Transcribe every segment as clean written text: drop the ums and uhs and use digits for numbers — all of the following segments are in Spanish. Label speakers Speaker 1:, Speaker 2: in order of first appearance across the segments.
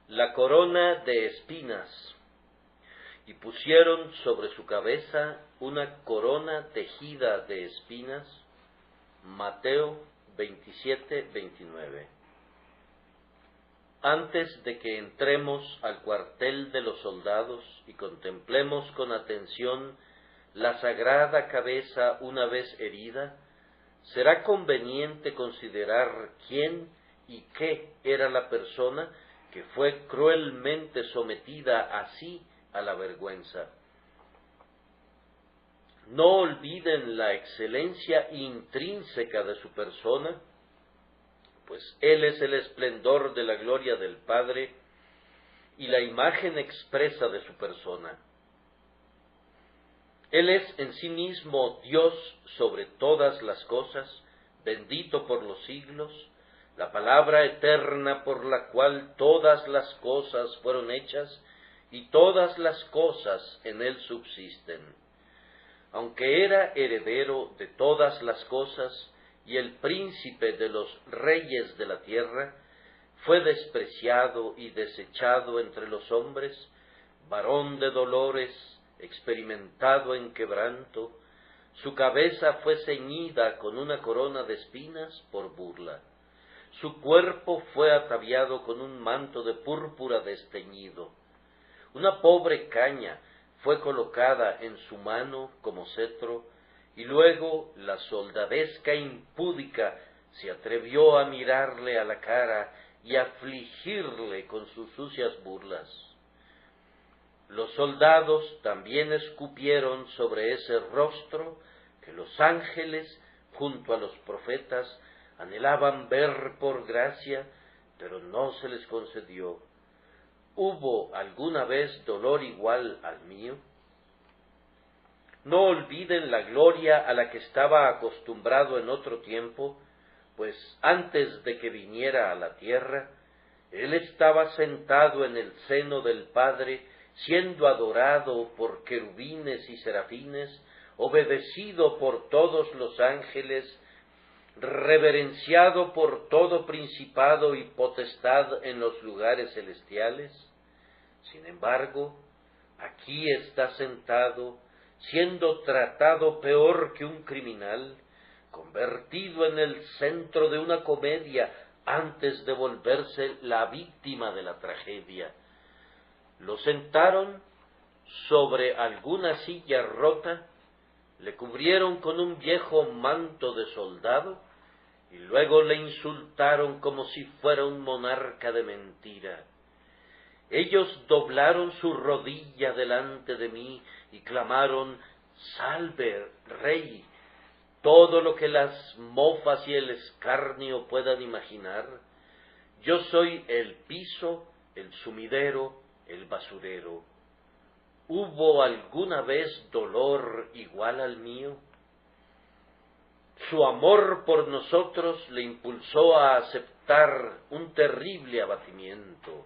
Speaker 1: la corona de espinas, y pusieron sobre su cabeza una corona tejida de espinas. Mateo 27-29. Antes de que entremos al cuartel de los soldados y contemplemos con atención la sagrada cabeza una vez herida, será conveniente considerar quién y qué era la persona que fue cruelmente sometida así a la vergüenza. No olviden la excelencia intrínseca de su persona, pues Él es el esplendor de la gloria del Padre y la imagen expresa de su persona. Él es en sí mismo Dios sobre todas las cosas, bendito por los siglos, la palabra eterna por la cual todas las cosas fueron hechas y todas las cosas en Él subsisten. Aunque era heredero de todas las cosas y el príncipe de los reyes de la tierra, fue despreciado y desechado entre los hombres, varón de dolores, experimentado en quebranto, su cabeza fue ceñida con una corona de espinas por burla, su cuerpo fue ataviado con un manto de púrpura desteñido, una pobre caña fue colocada en su mano como cetro, y luego la soldadesca impúdica se atrevió a mirarle a la cara y a afligirle con sus sucias burlas. Los soldados también escupieron sobre ese rostro que los ángeles, junto a los profetas, anhelaban ver por gracia, pero no se les concedió. ¿Hubo alguna vez dolor igual al mío? No olviden la gloria a la que estaba acostumbrado en otro tiempo, pues antes de que viniera a la tierra, Él estaba sentado en el seno del Padre, siendo adorado por querubines y serafines, obedecido por todos los ángeles, reverenciado por todo principado y potestad en los lugares celestiales. Sin embargo, aquí está sentado, siendo tratado peor que un criminal, convertido en el centro de una comedia antes de volverse la víctima de la tragedia. Lo sentaron sobre alguna silla rota, le cubrieron con un viejo manto de soldado y luego le insultaron como si fuera un monarca de mentira. Ellos doblaron su rodilla delante de mí y clamaron: «Salve, Rey», todo lo que las mofas y el escarnio puedan imaginar. Yo soy el piso, el sumidero, el basurero. ¿Hubo alguna vez dolor igual al mío? Su amor por nosotros le impulsó a aceptar un terrible abatimiento.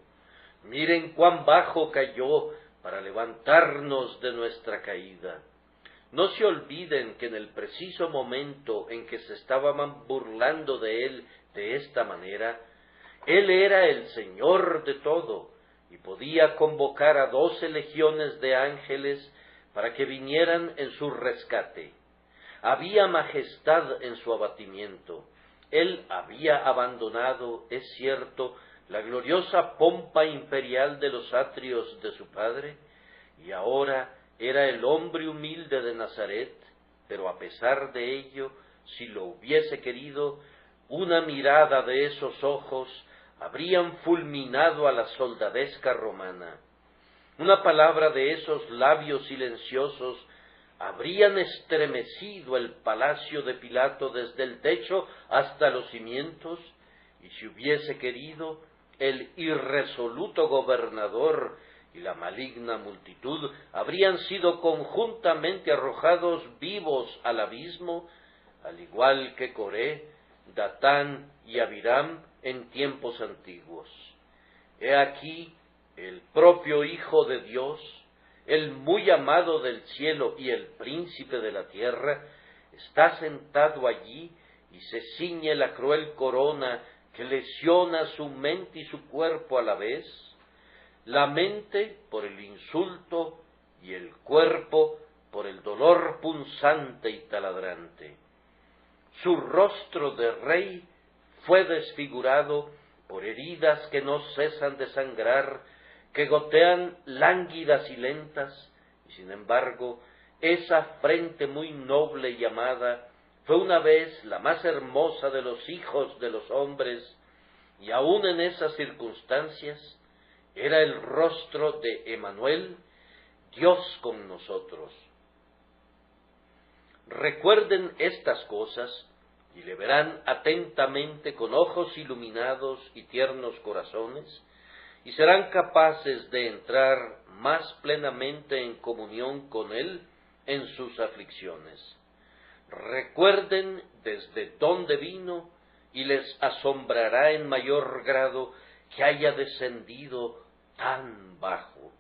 Speaker 1: Miren cuán bajo cayó para levantarnos de nuestra caída. No se olviden que en el preciso momento en que se estaban burlando de Él de esta manera, Él era el Señor de todo y podía convocar a 12 legiones de ángeles para que vinieran en su rescate. Había majestad en su abatimiento. Él había abandonado, es cierto, la gloriosa pompa imperial de los atrios de su Padre, y ahora era el hombre humilde de Nazaret, pero a pesar de ello, si lo hubiese querido, una mirada de esos ojos habrían fulminado a la soldadesca romana. Una palabra de esos labios silenciosos habrían estremecido el palacio de Pilato desde el techo hasta los cimientos, y si hubiese querido, el irresoluto gobernador y la maligna multitud habrían sido conjuntamente arrojados vivos al abismo, al igual que Coré, Datán y Abiram en tiempos antiguos. He aquí el propio Hijo de Dios, el muy amado del cielo y el príncipe de la tierra, está sentado allí y se ciñe la cruel corona que lesiona su mente y su cuerpo a la vez. la mente por el insulto y el cuerpo por el dolor punzante y taladrante. Su rostro de rey fue desfigurado por heridas que no cesan de sangrar, que gotean lánguidas y lentas, y sin embargo, esa frente muy noble y amada fue una vez la más hermosa de los hijos de los hombres, y aun en esas circunstancias era el rostro de Emmanuel, Dios con nosotros. Recuerden estas cosas y le verán atentamente con ojos iluminados y tiernos corazones, y serán capaces de entrar más plenamente en comunión con Él en sus aflicciones. Recuerden desde dónde vino, y les asombrará en mayor grado que haya descendido tan bajo.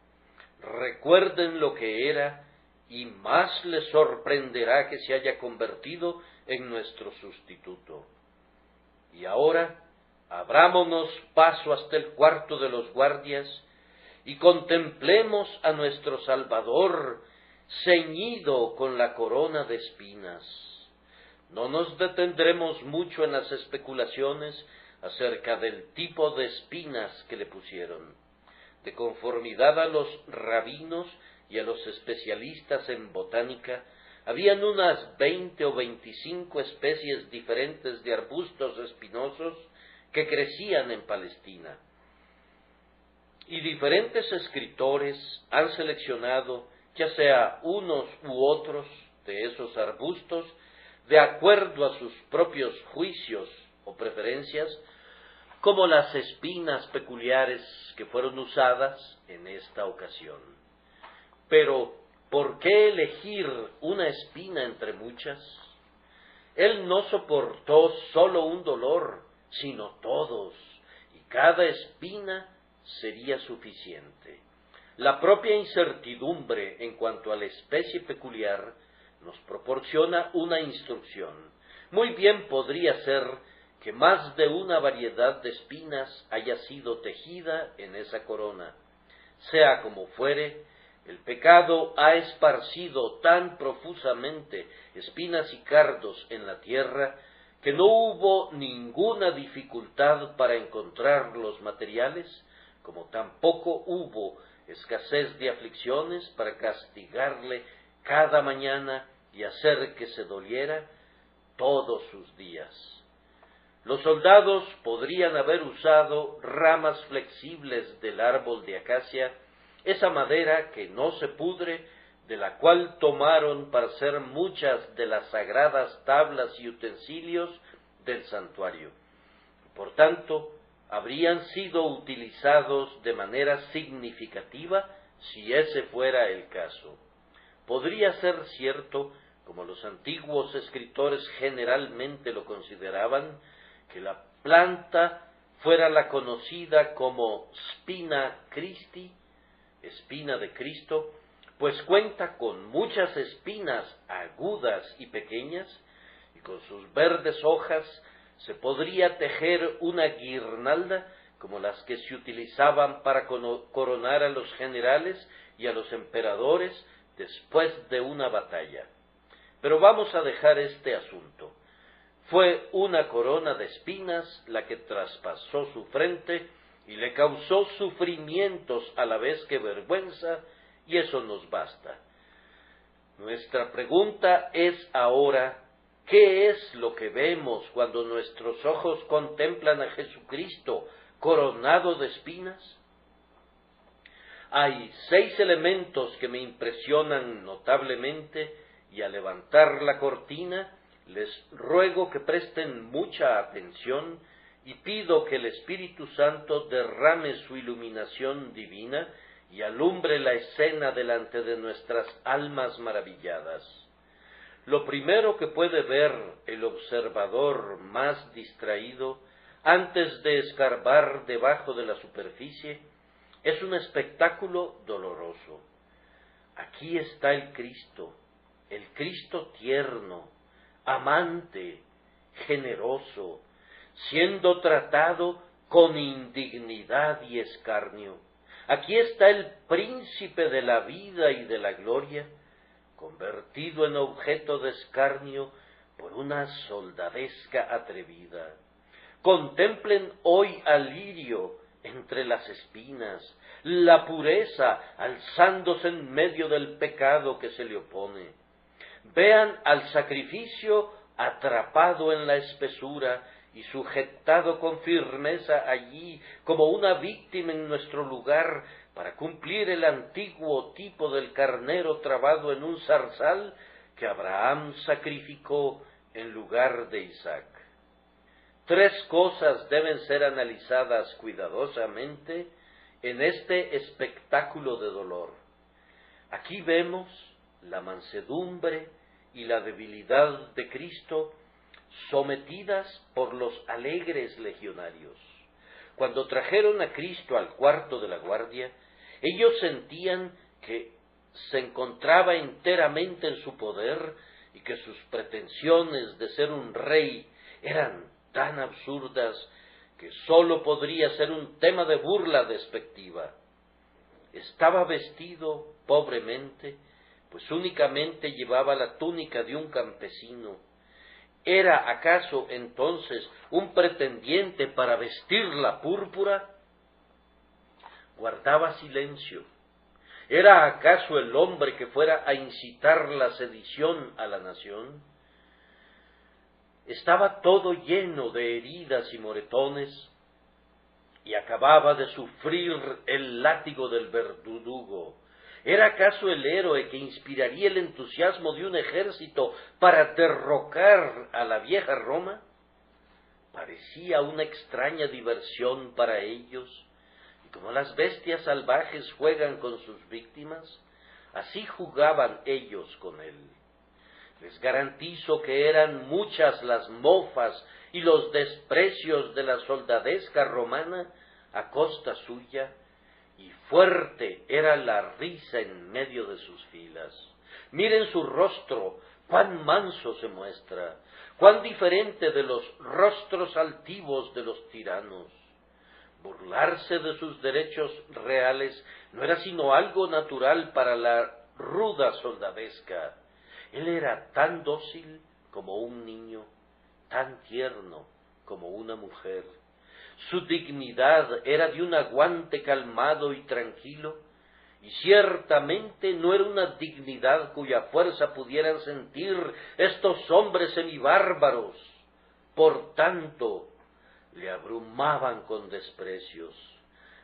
Speaker 1: Recuerden lo que era, y más les sorprenderá que se haya convertido en nuestro sustituto. Y ahora, abrámonos paso hasta el cuarto de los guardias, y contemplemos a nuestro Salvador ceñido con la corona de espinas. No nos detendremos mucho en las especulaciones acerca del tipo de espinas que le pusieron. De conformidad a los rabinos y a los especialistas en botánica, habían unas 20 o 25 especies diferentes de arbustos espinosos que crecían en Palestina. Y diferentes escritores han seleccionado, ya sea unos u otros de esos arbustos, de acuerdo a sus propios juicios o preferencias, como las espinas peculiares que fueron usadas en esta ocasión. Pero, ¿por qué elegir una espina entre muchas? Él no soportó solo un dolor, sino todos, y cada espina sería suficiente. La propia incertidumbre en cuanto a la especie peculiar nos proporciona una instrucción. Muy bien podría ser que más de una variedad de espinas haya sido tejida en esa corona. Sea como fuere, el pecado ha esparcido tan profusamente espinas y cardos en la tierra que no hubo ninguna dificultad para encontrar los materiales, como tampoco hubo escasez de aflicciones para castigarle cada mañana y hacer que se doliera todos sus días. Los soldados podrían haber usado ramas flexibles del árbol de acacia, esa madera que no se pudre, de la cual tomaron para hacer muchas de las sagradas tablas y utensilios del santuario. Por tanto, habrían sido utilizados de manera significativa si ese fuera el caso. Podría ser cierto, como los antiguos escritores generalmente lo consideraban, que la planta fuera la conocida como spina Christi, espina de Cristo, pues cuenta con muchas espinas agudas y pequeñas, y con sus verdes hojas se podría tejer una guirnalda como las que se utilizaban para coronar a los generales y a los emperadores después de una batalla. Pero vamos a dejar este asunto. Fue una corona de espinas la que traspasó su frente y le causó sufrimientos a la vez que vergüenza, y eso nos basta. Nuestra pregunta es ahora, ¿qué es lo que vemos cuando nuestros ojos contemplan a Jesucristo coronado de espinas? Hay 6 elementos que me impresionan notablemente, y al levantar la cortina les ruego que presten mucha atención y pido que el Espíritu Santo derrame su iluminación divina y alumbre la escena delante de nuestras almas maravilladas. Lo primero que puede ver el observador más distraído antes de escarbar debajo de la superficie es un espectáculo doloroso. Aquí está el Cristo tierno, amante, generoso, siendo tratado con indignidad y escarnio. Aquí está el príncipe de la vida y de la gloria, convertido en objeto de escarnio por una soldadesca atrevida. Contemplen hoy al lirio entre las espinas, la pureza alzándose en medio del pecado que se le opone. Vean al sacrificio atrapado en la espesura y sujetado con firmeza allí como una víctima en nuestro lugar para cumplir el antiguo tipo del carnero trabado en un zarzal que Abraham sacrificó en lugar de Isaac. Tres cosas deben ser analizadas cuidadosamente en este espectáculo de dolor. Aquí vemos la mansedumbre y la debilidad de Cristo sometidas por los alegres legionarios. Cuando trajeron a Cristo al cuarto de la guardia, ellos sentían que se encontraba enteramente en su poder y que sus pretensiones de ser un rey eran tan absurdas que sólo podría ser un tema de burla despectiva. Estaba vestido pobremente, pues únicamente llevaba la túnica de un campesino. ¿Era acaso entonces un pretendiente para vestir la púrpura? Guardaba silencio. ¿Era acaso el hombre que fuera a incitar la sedición a la nación? Estaba todo lleno de heridas y moretones, y acababa de sufrir el látigo del verdugo. ¿Era acaso el héroe que inspiraría el entusiasmo de un ejército para derrocar a la vieja Roma? Parecía una extraña diversión para ellos, y como las bestias salvajes juegan con sus víctimas, así jugaban ellos con él. Les garantizo que eran muchas las mofas y los desprecios de la soldadesca romana a costa suya, y fuerte era la risa en medio de sus filas. Miren su rostro, cuán manso se muestra, cuán diferente de los rostros altivos de los tiranos. Burlarse de sus derechos reales no era sino algo natural para la ruda soldadesca. Él era tan dócil como un niño, tan tierno como una mujer. Su dignidad era de un aguante calmado y tranquilo, y ciertamente no era una dignidad cuya fuerza pudieran sentir estos hombres semibárbaros. Por tanto, le abrumaban con desprecios.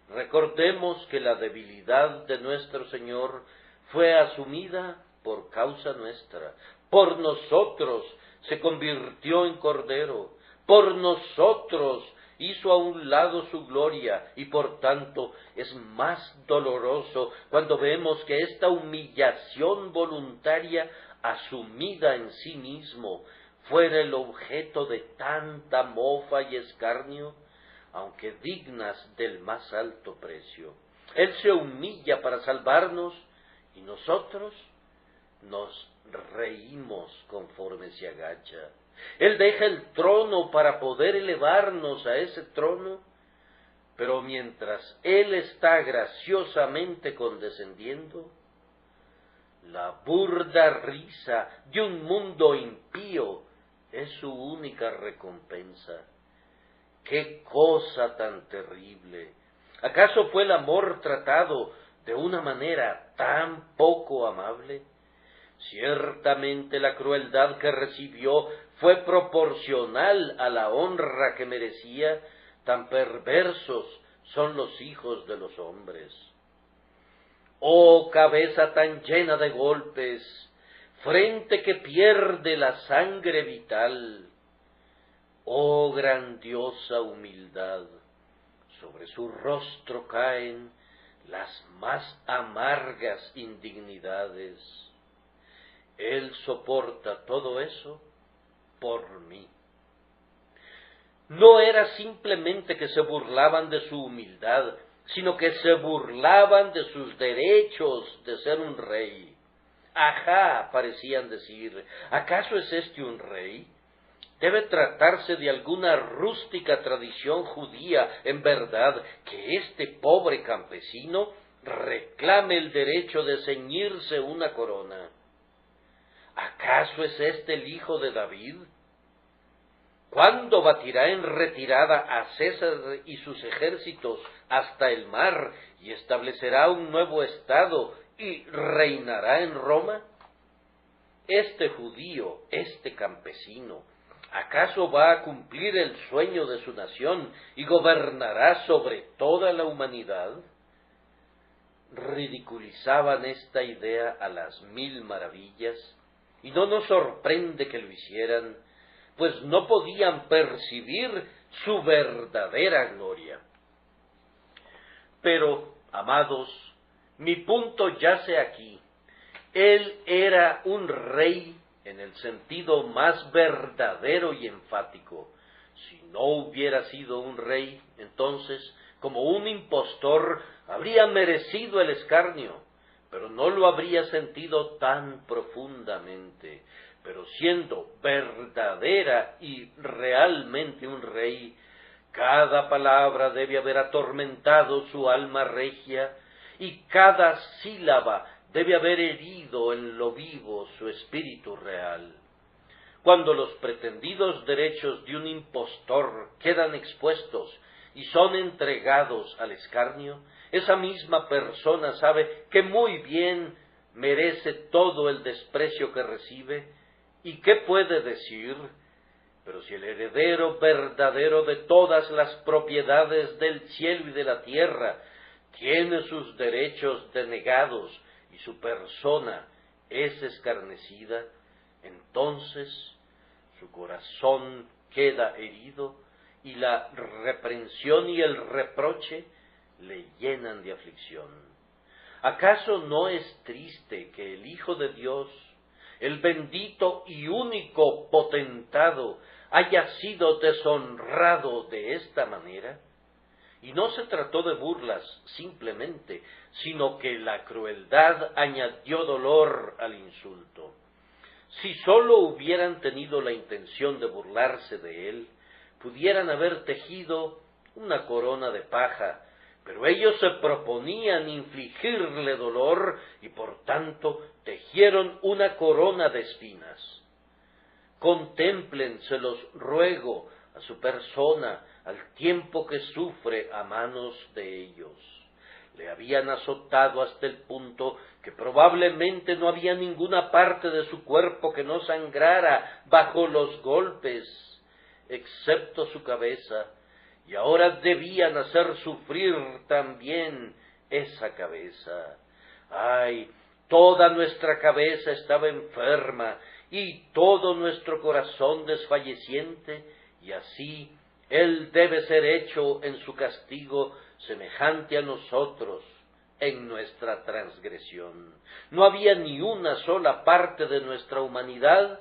Speaker 1: Recordemos que la debilidad de nuestro Señor fue asumida por causa nuestra. Por nosotros se convirtió en cordero, por nosotros hizo a un lado su gloria, y por tanto es más doloroso cuando vemos que esta humillación voluntaria asumida en sí mismo fuera el objeto de tanta mofa y escarnio, aunque dignas del más alto precio. Él se humilla para salvarnos, y nosotros nos reímos conforme se agacha. Él deja el trono para poder elevarnos a ese trono, pero mientras Él está graciosamente condescendiendo, la burda risa de un mundo impío es su única recompensa. ¡Qué cosa tan terrible! ¿Acaso fue el amor tratado de una manera tan poco amable? Ciertamente la crueldad que recibió fue proporcional a la honra que merecía. Tan perversos son los hijos de los hombres. Oh cabeza tan llena de golpes, frente que pierde la sangre vital, oh grandiosa humildad, sobre su rostro caen las más amargas indignidades. Él soporta todo eso por mí. No era simplemente que se burlaban de su humildad, sino que se burlaban de sus derechos de ser un rey. Ajá, parecían decir, ¿acaso es este un rey? Debe tratarse de alguna rústica tradición judía, en verdad, que este pobre campesino reclame el derecho de ceñirse una corona. ¿Acaso es este el hijo de David? ¿Cuándo batirá en retirada a César y sus ejércitos hasta el mar y establecerá un nuevo estado y reinará en Roma? Este judío, este campesino, ¿acaso va a cumplir el sueño de su nación y gobernará sobre toda la humanidad? Ridiculizaban esta idea a las 1000 maravillas, y no nos sorprende que lo hicieran, pues no podían percibir su verdadera gloria. Pero, amados, mi punto yace aquí. Él era un rey en el sentido más verdadero y enfático. Si no hubiera sido un rey, entonces, como un impostor, habría merecido el escarnio, pero no lo habría sentido tan profundamente. Pero siendo verdadera y realmente un rey, cada palabra debe haber atormentado su alma regia, y cada sílaba debe haber herido en lo vivo su espíritu real. Cuando los pretendidos derechos de un impostor quedan expuestos y son entregados al escarnio, esa misma persona sabe que muy bien merece todo el desprecio que recibe. ¿Y qué puede decir? Pero si el heredero verdadero de todas las propiedades del cielo y de la tierra tiene sus derechos denegados y su persona es escarnecida, entonces su corazón queda herido y la reprensión y el reproche le llenan de aflicción. ¿Acaso no es triste que el Hijo de Dios, el bendito y único potentado, haya sido deshonrado de esta manera? Y no se trató de burlas simplemente, sino que la crueldad añadió dolor al insulto. Si sólo hubieran tenido la intención de burlarse de él, pudieran haber tejido una corona de paja, pero ellos se proponían infligirle dolor y por tanto tejieron una corona de espinas. Contemplen, se los ruego, a su persona al tiempo que sufre a manos de ellos. Le habían azotado hasta el punto que probablemente no había ninguna parte de su cuerpo que no sangrara bajo los golpes, excepto su cabeza, y ahora debían hacer sufrir también esa cabeza. ¡Ay! Toda nuestra cabeza estaba enferma y todo nuestro corazón desfalleciente, y así Él debe ser hecho en su castigo semejante a nosotros en nuestra transgresión. No había ni una sola parte de nuestra humanidad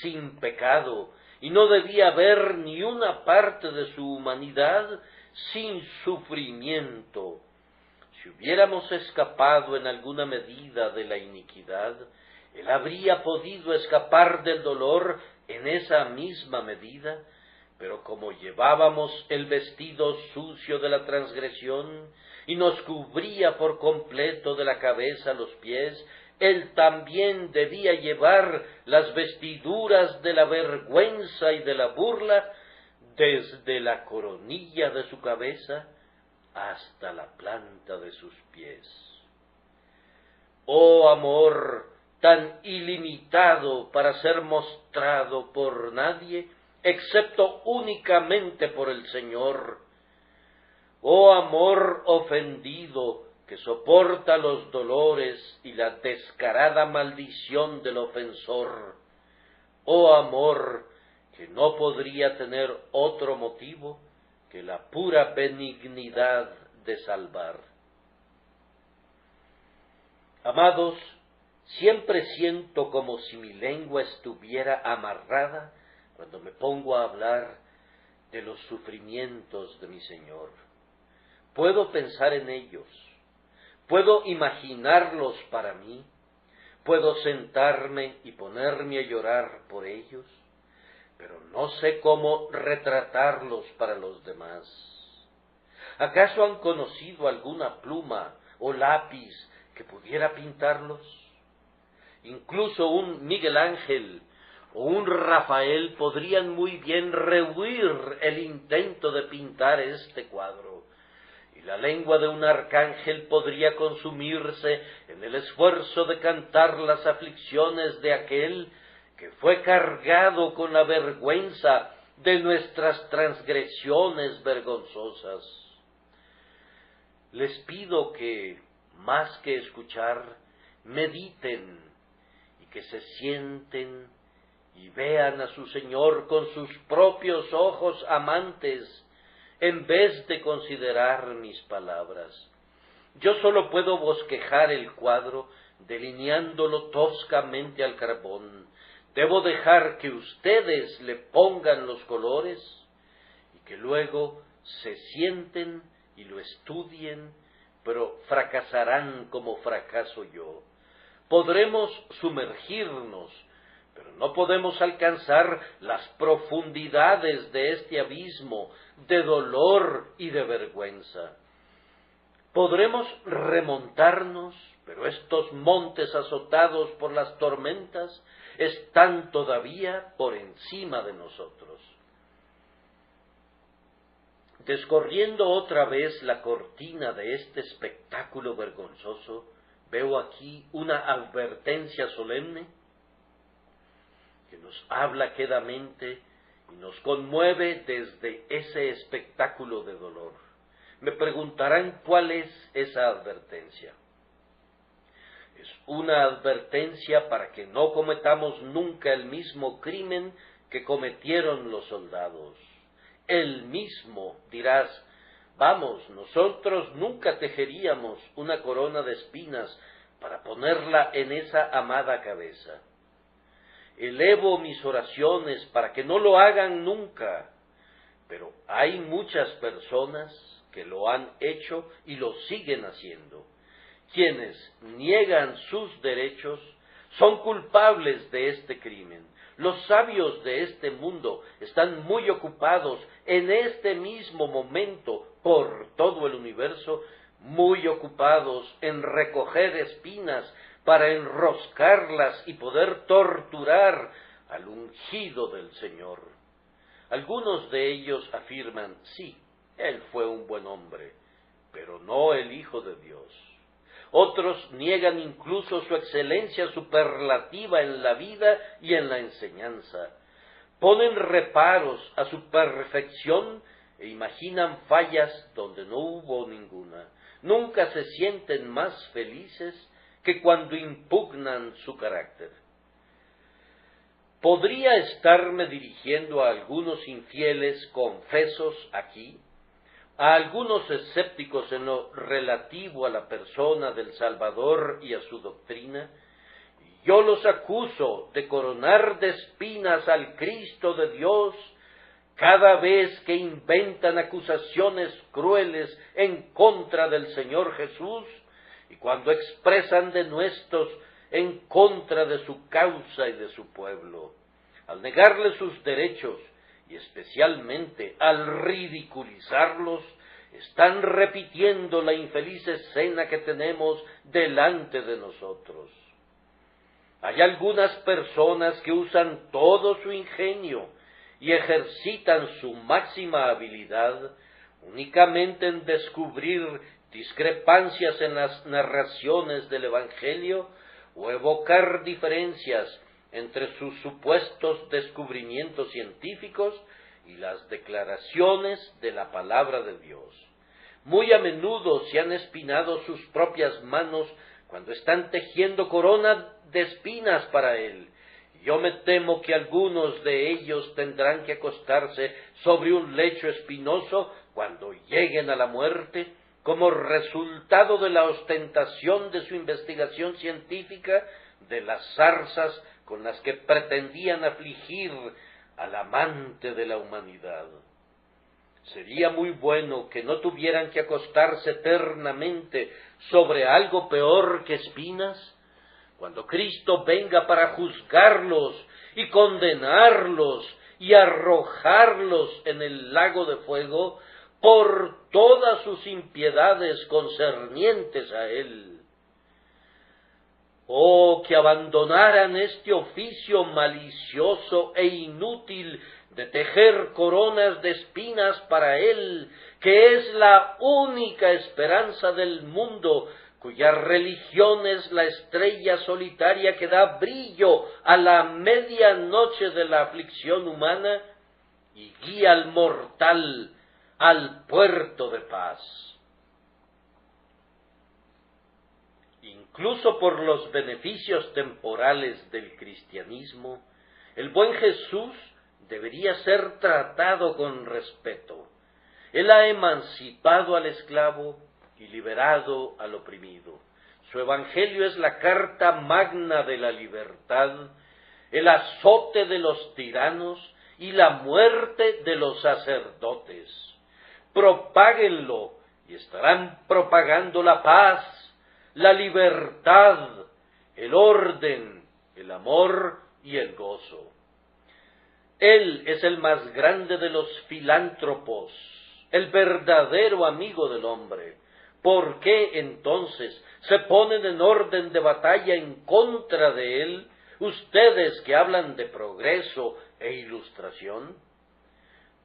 Speaker 1: sin pecado, y no debía haber ni una parte de su humanidad sin sufrimiento. Si hubiéramos escapado en alguna medida de la iniquidad, Él habría podido escapar del dolor en esa misma medida, pero como llevábamos el vestido sucio de la transgresión y nos cubría por completo de la cabeza a los pies, Él también debía llevar las vestiduras de la vergüenza y de la burla desde la coronilla de su cabeza hasta la planta de sus pies. Oh amor tan ilimitado para ser mostrado por nadie, excepto únicamente por el Señor. Oh amor ofendido, que soporta los dolores y la descarada maldición del ofensor. Oh amor, que no podría tener otro motivo que la pura benignidad de salvar. Amados, siempre siento como si mi lengua estuviera amarrada cuando me pongo a hablar de los sufrimientos de mi Señor. Puedo pensar en ellos, puedo imaginarlos para mí, puedo sentarme y ponerme a llorar por ellos, pero no sé cómo retratarlos para los demás. ¿Acaso han conocido alguna pluma o lápiz que pudiera pintarlos? Incluso un Miguel Ángel o un Rafael podrían muy bien rehuir el intento de pintar este cuadro, y la lengua de un arcángel podría consumirse en el esfuerzo de cantar las aflicciones de aquel que fue cargado con la vergüenza de nuestras transgresiones vergonzosas. Les pido que, más que escuchar, mediten y que se sienten y vean a su Señor con sus propios ojos amantes, en vez de considerar mis palabras. Yo solo puedo bosquejar el cuadro, delineándolo toscamente al carbón. Debo dejar que ustedes le pongan los colores y que luego se sienten y lo estudien, pero fracasarán como fracaso yo. Podremos sumergirnos, pero no podemos alcanzar las profundidades de este abismo de dolor y de vergüenza. Podremos remontarnos, pero estos montes azotados por las tormentas están todavía por encima de nosotros. Descorriendo otra vez la cortina de este espectáculo vergonzoso, veo aquí una advertencia solemne que nos habla quedamente y nos conmueve desde ese espectáculo de dolor. Me preguntarán cuál es esa advertencia. Es una advertencia para que no cometamos nunca el mismo crimen que cometieron los soldados. El mismo, dirás, vamos, nosotros nunca tejeríamos una corona de espinas para ponerla en esa amada cabeza. Elevo mis oraciones para que no lo hagan nunca, pero hay muchas personas que lo han hecho y lo siguen haciendo. Quienes niegan sus derechos son culpables de este crimen. Los sabios de este mundo están muy ocupados en este mismo momento por todo el universo, muy ocupados en recoger espinas para enroscarlas y poder torturar al ungido del Señor. Algunos de ellos afirman, sí, él fue un buen hombre, pero no el Hijo de Dios. Otros niegan incluso su excelencia superlativa en la vida y en la enseñanza. Ponen reparos a su perfección e imaginan fallas donde no hubo ninguna. Nunca se sienten más felices que cuando impugnan su carácter. ¿Podría estarme dirigiendo a algunos infieles confesos aquí? A algunos escépticos en lo relativo a la persona del Salvador y a su doctrina? Yo los acuso de coronar de espinas al Cristo de Dios cada vez que inventan acusaciones crueles en contra del Señor Jesús y cuando expresan denuestos en contra de su causa y de su pueblo. Al negarle sus derechos y especialmente al ridiculizarlos, están repitiendo la infeliz escena que tenemos delante de nosotros. Hay algunas personas que usan todo su ingenio y ejercitan su máxima habilidad únicamente en descubrir discrepancias en las narraciones del Evangelio o evocar diferencias entre sus supuestos descubrimientos científicos y las declaraciones de la palabra de Dios. Muy a menudo se han espinado sus propias manos cuando están tejiendo corona de espinas para él. Yo me temo que algunos de ellos tendrán que acostarse sobre un lecho espinoso cuando lleguen a la muerte, como resultado de la ostentación de su investigación científica, de las zarzas con las que pretendían afligir al amante de la humanidad. Sería muy bueno que no tuvieran que acostarse eternamente sobre algo peor que espinas, cuando Cristo venga para juzgarlos y condenarlos y arrojarlos en el lago de fuego por todas sus impiedades concernientes a él. Oh, que abandonaran este oficio malicioso e inútil de tejer coronas de espinas para él, que es la única esperanza del mundo, cuya religión es la estrella solitaria que da brillo a la medianoche de la aflicción humana y guía al mortal al puerto de paz. Incluso por los beneficios temporales del cristianismo, el buen Jesús debería ser tratado con respeto. Él ha emancipado al esclavo y liberado al oprimido. Su evangelio es la carta magna de la libertad, el azote de los tiranos y la muerte de los sacerdotes. Propáguenlo y estarán propagando la paz, la libertad, el orden, el amor y el gozo. Él es el más grande de los filántropos, el verdadero amigo del hombre. ¿Por qué entonces se ponen en orden de batalla en contra de él, ustedes que hablan de progreso e ilustración?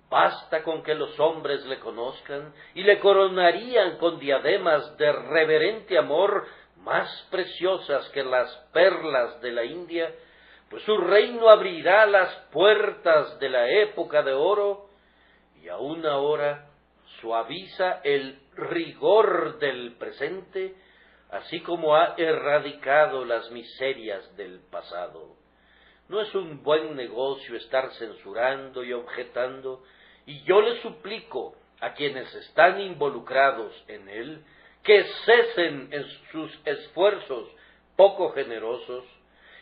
Speaker 1: Basta con que los hombres le conozcan y le coronarían con diademas de reverente amor más preciosas que las perlas de la India, pues su reino abrirá las puertas de la época de oro y aún ahora suaviza el rigor del presente, así como ha erradicado las miserias del pasado. No es un buen negocio estar censurando y objetando, y yo le suplico a quienes están involucrados en él que cesen en sus esfuerzos poco generosos,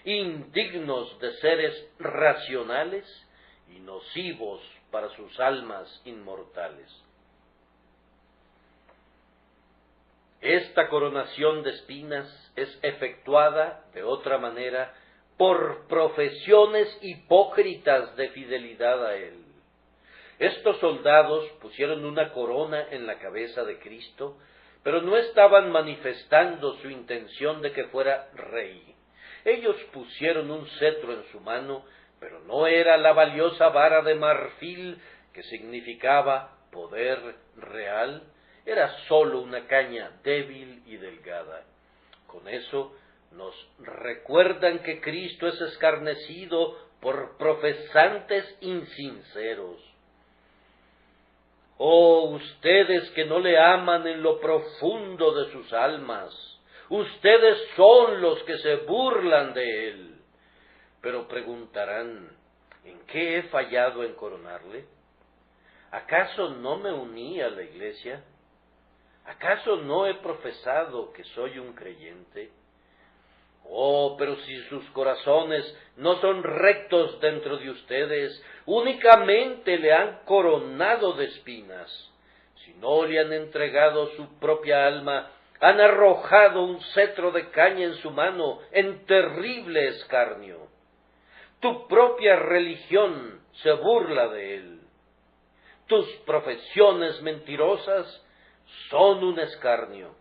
Speaker 1: indignos de seres racionales y nocivos para sus almas inmortales. Esta coronación de espinas es efectuada de otra manera por profesiones hipócritas de fidelidad a él. Estos soldados pusieron una corona en la cabeza de Cristo, pero no estaban manifestando su intención de que fuera rey. Ellos pusieron un cetro en su mano, pero no era la valiosa vara de marfil que significaba poder real, era sólo una caña débil y delgada. Con eso nos recuerdan que Cristo es escarnecido por profesantes insinceros. Oh, ustedes que no le aman en lo profundo de sus almas, ustedes son los que se burlan de él. Pero preguntarán, ¿en qué he fallado en coronarle? ¿Acaso no me uní a la iglesia? ¿Acaso no he profesado que soy un creyente? Oh, pero si sus corazones no son rectos dentro de ustedes, únicamente le han coronado de espinas. Si no le han entregado su propia alma, han arrojado un cetro de caña en su mano en terrible escarnio. Tu propia religión se burla de él. Tus profesiones mentirosas son un escarnio.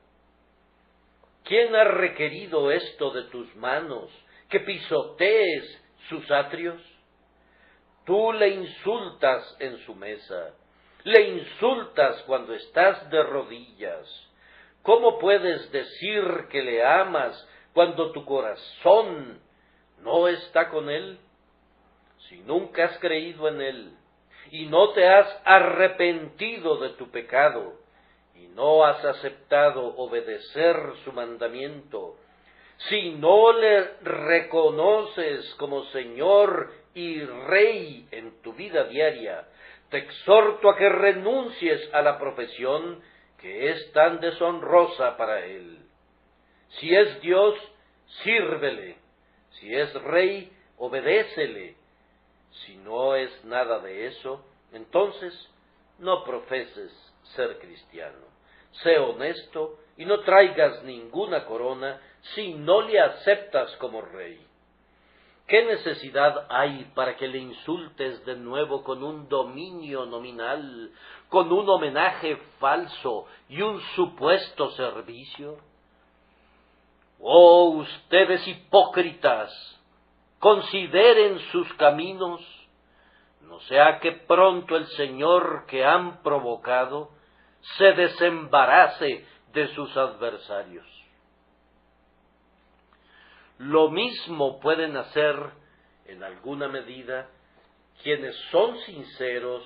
Speaker 1: ¿Quién ha requerido esto de tus manos, que pisotees sus atrios? Tú le insultas en su mesa, le insultas cuando estás de rodillas. ¿Cómo puedes decir que le amas cuando tu corazón no está con él? Si nunca has creído en él y no te has arrepentido de tu pecado, y no has aceptado obedecer su mandamiento, si no le reconoces como Señor y Rey en tu vida diaria, te exhorto a que renuncies a la profesión que es tan deshonrosa para él. Si es Dios, sírvele. Si es Rey, obedécele. Si no es nada de eso, entonces no profeses ser cristiano. Sé honesto y no traigas ninguna corona si no le aceptas como rey. ¿Qué necesidad hay para que le insultes de nuevo con un dominio nominal, con un homenaje falso y un supuesto servicio? Oh, ustedes hipócritas, consideren sus caminos, no sea que pronto el Señor que han provocado se desembarace de sus adversarios. Lo mismo pueden hacer, en alguna medida, quienes son sinceros,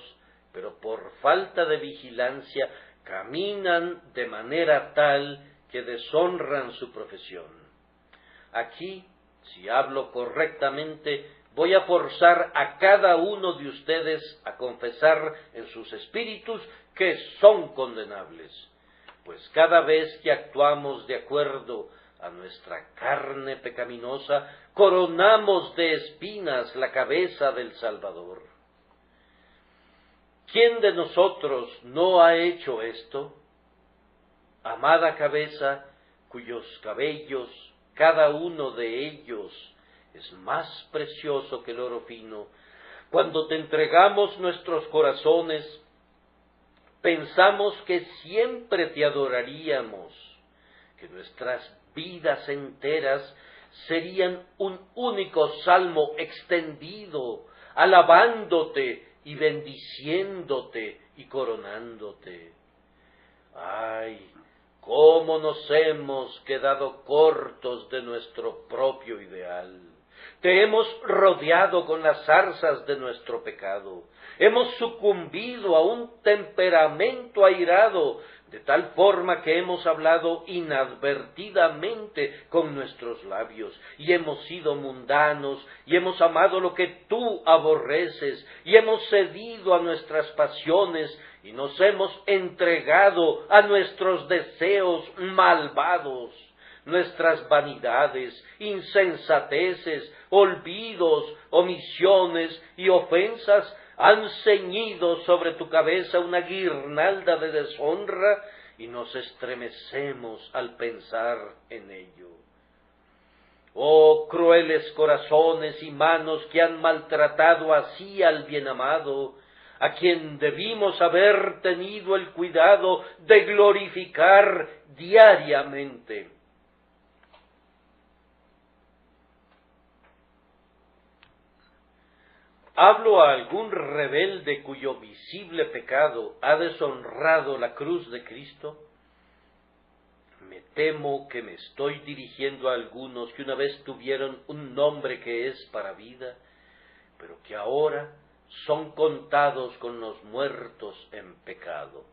Speaker 1: pero por falta de vigilancia caminan de manera tal que deshonran su profesión. Aquí, si hablo correctamente, voy a forzar a cada uno de ustedes a confesar en sus espíritus que son condenables, pues cada vez que actuamos de acuerdo a nuestra carne pecaminosa, coronamos de espinas la cabeza del Salvador. ¿Quién de nosotros no ha hecho esto? Amada cabeza, cuyos cabellos, cada uno de ellos, es más precioso que el oro fino, cuando te entregamos nuestros corazones, pensamos que siempre te adoraríamos, que nuestras vidas enteras serían un único salmo extendido, alabándote y bendiciéndote y coronándote. ¡Ay! ¿Cómo nos hemos quedado cortos de nuestro propio ideal? Te hemos rodeado con las zarzas de nuestro pecado. Hemos sucumbido a un temperamento airado, de tal forma que hemos hablado inadvertidamente con nuestros labios, y hemos sido mundanos, y hemos amado lo que tú aborreces, y hemos cedido a nuestras pasiones, y nos hemos entregado a nuestros deseos malvados. Nuestras vanidades, insensateces, olvidos, omisiones y ofensas han ceñido sobre tu cabeza una guirnalda de deshonra y nos estremecemos al pensar en ello. Oh, crueles corazones y manos que han maltratado así al bien amado, a quien debimos haber tenido el cuidado de glorificar diariamente. ¿Hablo a algún rebelde cuyo visible pecado ha deshonrado la cruz de Cristo? Me temo que me estoy dirigiendo a algunos que una vez tuvieron un nombre que es para vida, pero que ahora son contados con los muertos en pecado.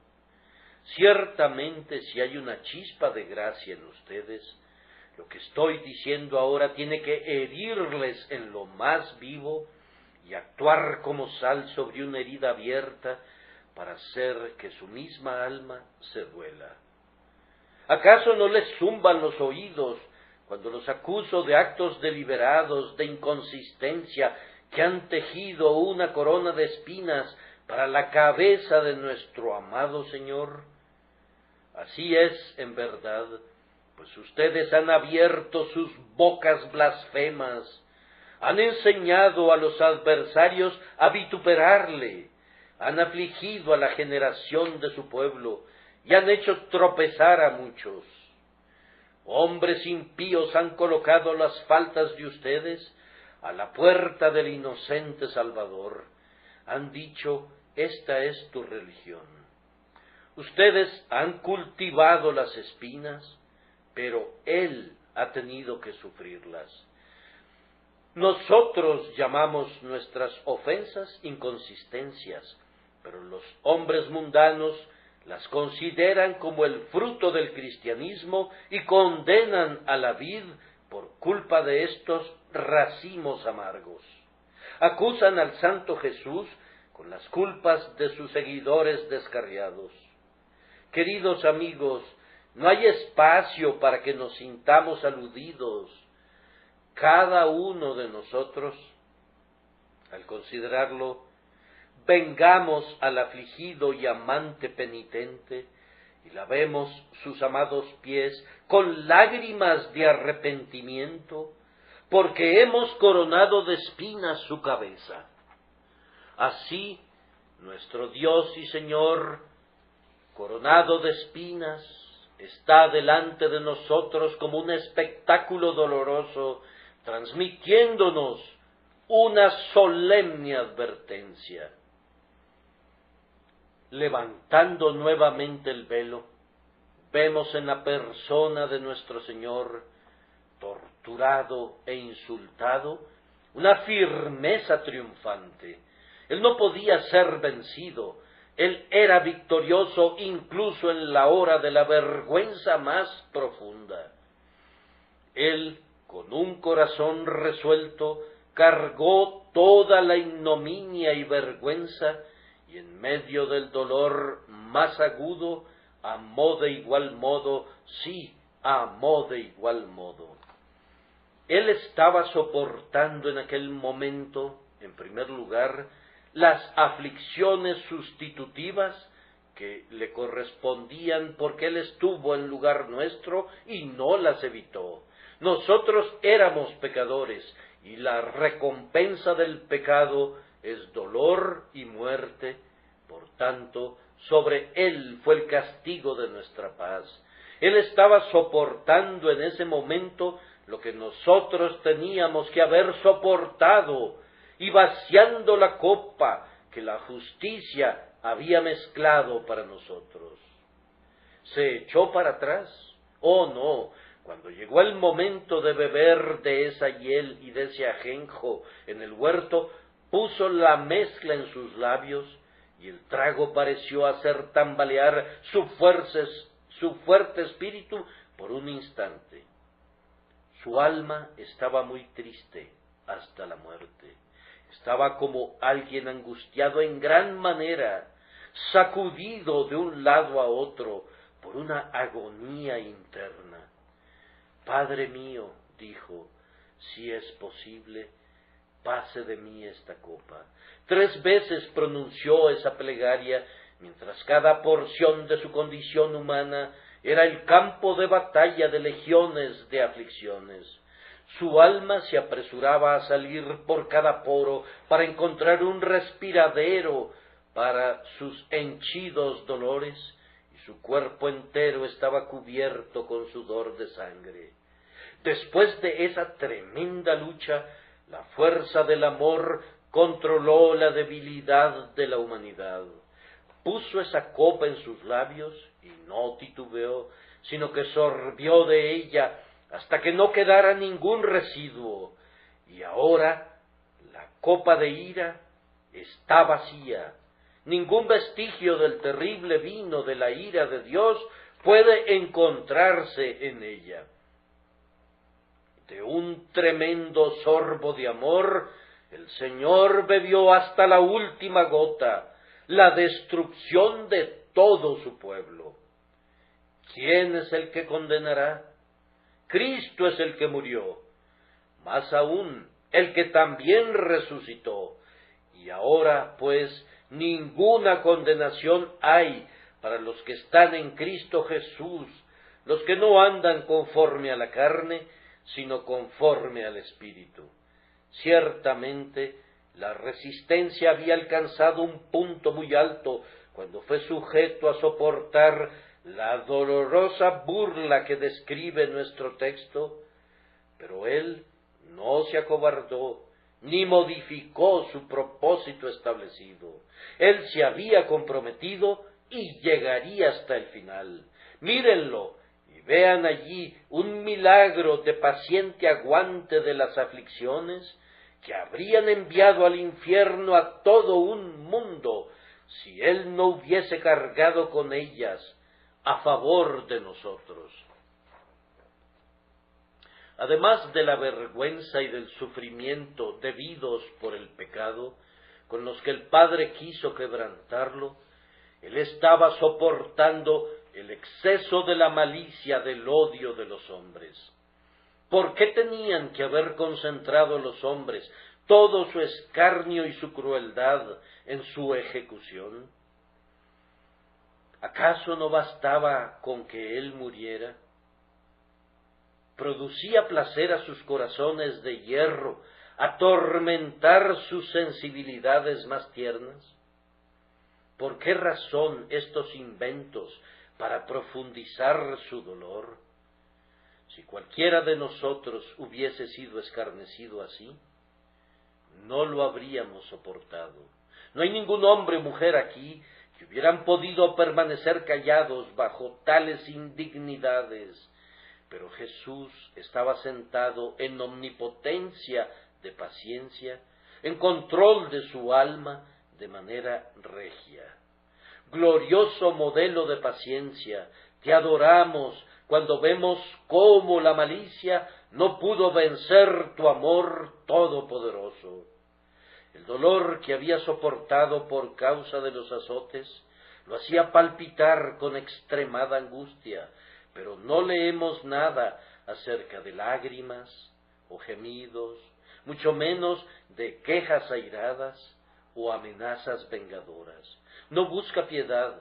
Speaker 1: Ciertamente, si hay una chispa de gracia en ustedes, lo que estoy diciendo ahora tiene que herirles en lo más vivo y actuar como sal sobre una herida abierta para hacer que su misma alma se duela. ¿Acaso no les zumban los oídos cuando los acuso de actos deliberados, de inconsistencia, que han tejido una corona de espinas para la cabeza de nuestro amado Señor? Así es, en verdad, pues ustedes han abierto sus bocas blasfemas, han enseñado a los adversarios a vituperarle, han afligido a la generación de su pueblo y han hecho tropezar a muchos. Hombres impíos han colocado las faltas de ustedes a la puerta del inocente Salvador. Han dicho, esta es tu religión. Ustedes han cultivado las espinas, pero Él ha tenido que sufrirlas. Nosotros llamamos nuestras ofensas inconsistencias, pero los hombres mundanos las consideran como el fruto del cristianismo y condenan a la vid por culpa de estos racimos amargos. Acusan al Santo Jesús con las culpas de sus seguidores descarriados. Queridos amigos, no hay espacio para que nos sintamos aludidos. Cada uno de nosotros, al considerarlo, vengamos al afligido y amante penitente y lavemos sus amados pies con lágrimas de arrepentimiento, porque hemos coronado de espinas su cabeza. Así, nuestro Dios y Señor, coronado de espinas, está delante de nosotros como un espectáculo doloroso, transmitiéndonos una solemne advertencia. Levantando nuevamente el velo, vemos en la persona de nuestro Señor, torturado e insultado, una firmeza triunfante. Él no podía ser vencido, él era victorioso incluso en la hora de la vergüenza más profunda. Él, con un corazón resuelto, cargó toda la ignominia y vergüenza, y en medio del dolor más agudo, amó de igual modo, sí, amó de igual modo. Él estaba soportando en aquel momento, en primer lugar, las aflicciones sustitutivas que le correspondían porque Él estuvo en lugar nuestro y no las evitó. Nosotros éramos pecadores y la recompensa del pecado es dolor y muerte. Por tanto, sobre Él fue el castigo de nuestra paz. Él estaba soportando en ese momento lo que nosotros teníamos que haber soportado, y vaciando la copa que la justicia había mezclado para nosotros. ¿Se echó para atrás? Oh, no. Cuando llegó el momento de beber de esa hiel y de ese ajenjo en el huerto, puso la mezcla en sus labios, y el trago pareció hacer tambalear su fuerte espíritu por un instante. Su alma estaba muy triste hasta la muerte. Estaba como alguien angustiado en gran manera, sacudido de un lado a otro por una agonía interna. Padre mío, dijo, si es posible, pase de mí esta copa. 3 veces pronunció esa plegaria, mientras cada porción de su condición humana era el campo de batalla de legiones de aflicciones. Su alma se apresuraba a salir por cada poro para encontrar un respiradero para sus henchidos dolores, y su cuerpo entero estaba cubierto con sudor de sangre. Después de esa tremenda lucha, la fuerza del amor controló la debilidad de la humanidad. Puso esa copa en sus labios y no titubeó, sino que sorbió de ella hasta que no quedara ningún residuo. Y ahora la copa de ira está vacía. Ningún vestigio del terrible vino de la ira de Dios puede encontrarse en ella. De un tremendo sorbo de amor, el Señor bebió hasta la última gota, la destrucción de todo su pueblo. ¿Quién es el que condenará? Cristo es el que murió, más aún, el que también resucitó. Y ahora, pues, ninguna condenación hay para los que están en Cristo Jesús, los que no andan conforme a la carne, sino conforme al Espíritu. Ciertamente, la resistencia había alcanzado un punto muy alto cuando fue sujeto a soportar la dolorosa burla que describe nuestro texto, pero él no se acobardó ni modificó su propósito establecido. Él se había comprometido y llegaría hasta el final. Mírenlo y vean allí un milagro de paciente aguante de las aflicciones que habrían enviado al infierno a todo un mundo si él no hubiese cargado con ellas a favor de nosotros. Además de la vergüenza y del sufrimiento debidos por el pecado, con los que el Padre quiso quebrantarlo, él estaba soportando el exceso de la malicia del odio de los hombres. ¿Por qué tenían que haber concentrado los hombres todo su escarnio y su crueldad en su ejecución? ¿Acaso no bastaba con que él muriera? producía placer a sus corazones de hierro, atormentar sus sensibilidades más tiernas? ¿Por qué razón estos inventos para profundizar su dolor? Si cualquiera de nosotros hubiese sido escarnecido así, no lo habríamos soportado. No hay ningún hombre o mujer aquí que hubieran podido permanecer callados bajo tales indignidades, pero Jesús estaba sentado en omnipotencia de paciencia, en control de su alma de manera regia. Glorioso modelo de paciencia, te adoramos cuando vemos cómo la malicia no pudo vencer tu amor todopoderoso. El dolor que había soportado por causa de los azotes lo hacía palpitar con extremada angustia, pero no leemos nada acerca de lágrimas o gemidos, mucho menos de quejas airadas o amenazas vengadoras. No busca piedad,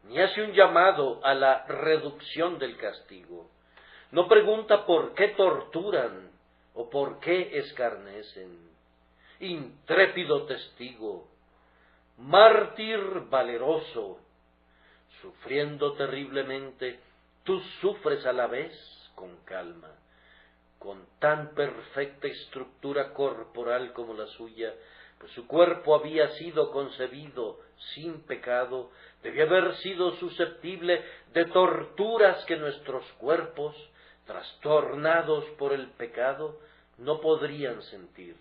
Speaker 1: ni hace un llamado a la reducción del castigo. No pregunta por qué torturan o por qué escarnecen. Intrépido testigo, mártir valeroso, sufriendo terriblemente, tú sufres a la vez con calma. Con tan perfecta estructura corporal como la suya, pues su cuerpo había sido concebido sin pecado, debía haber sido susceptible de torturas que nuestros cuerpos, trastornados por el pecado, no podrían sentir.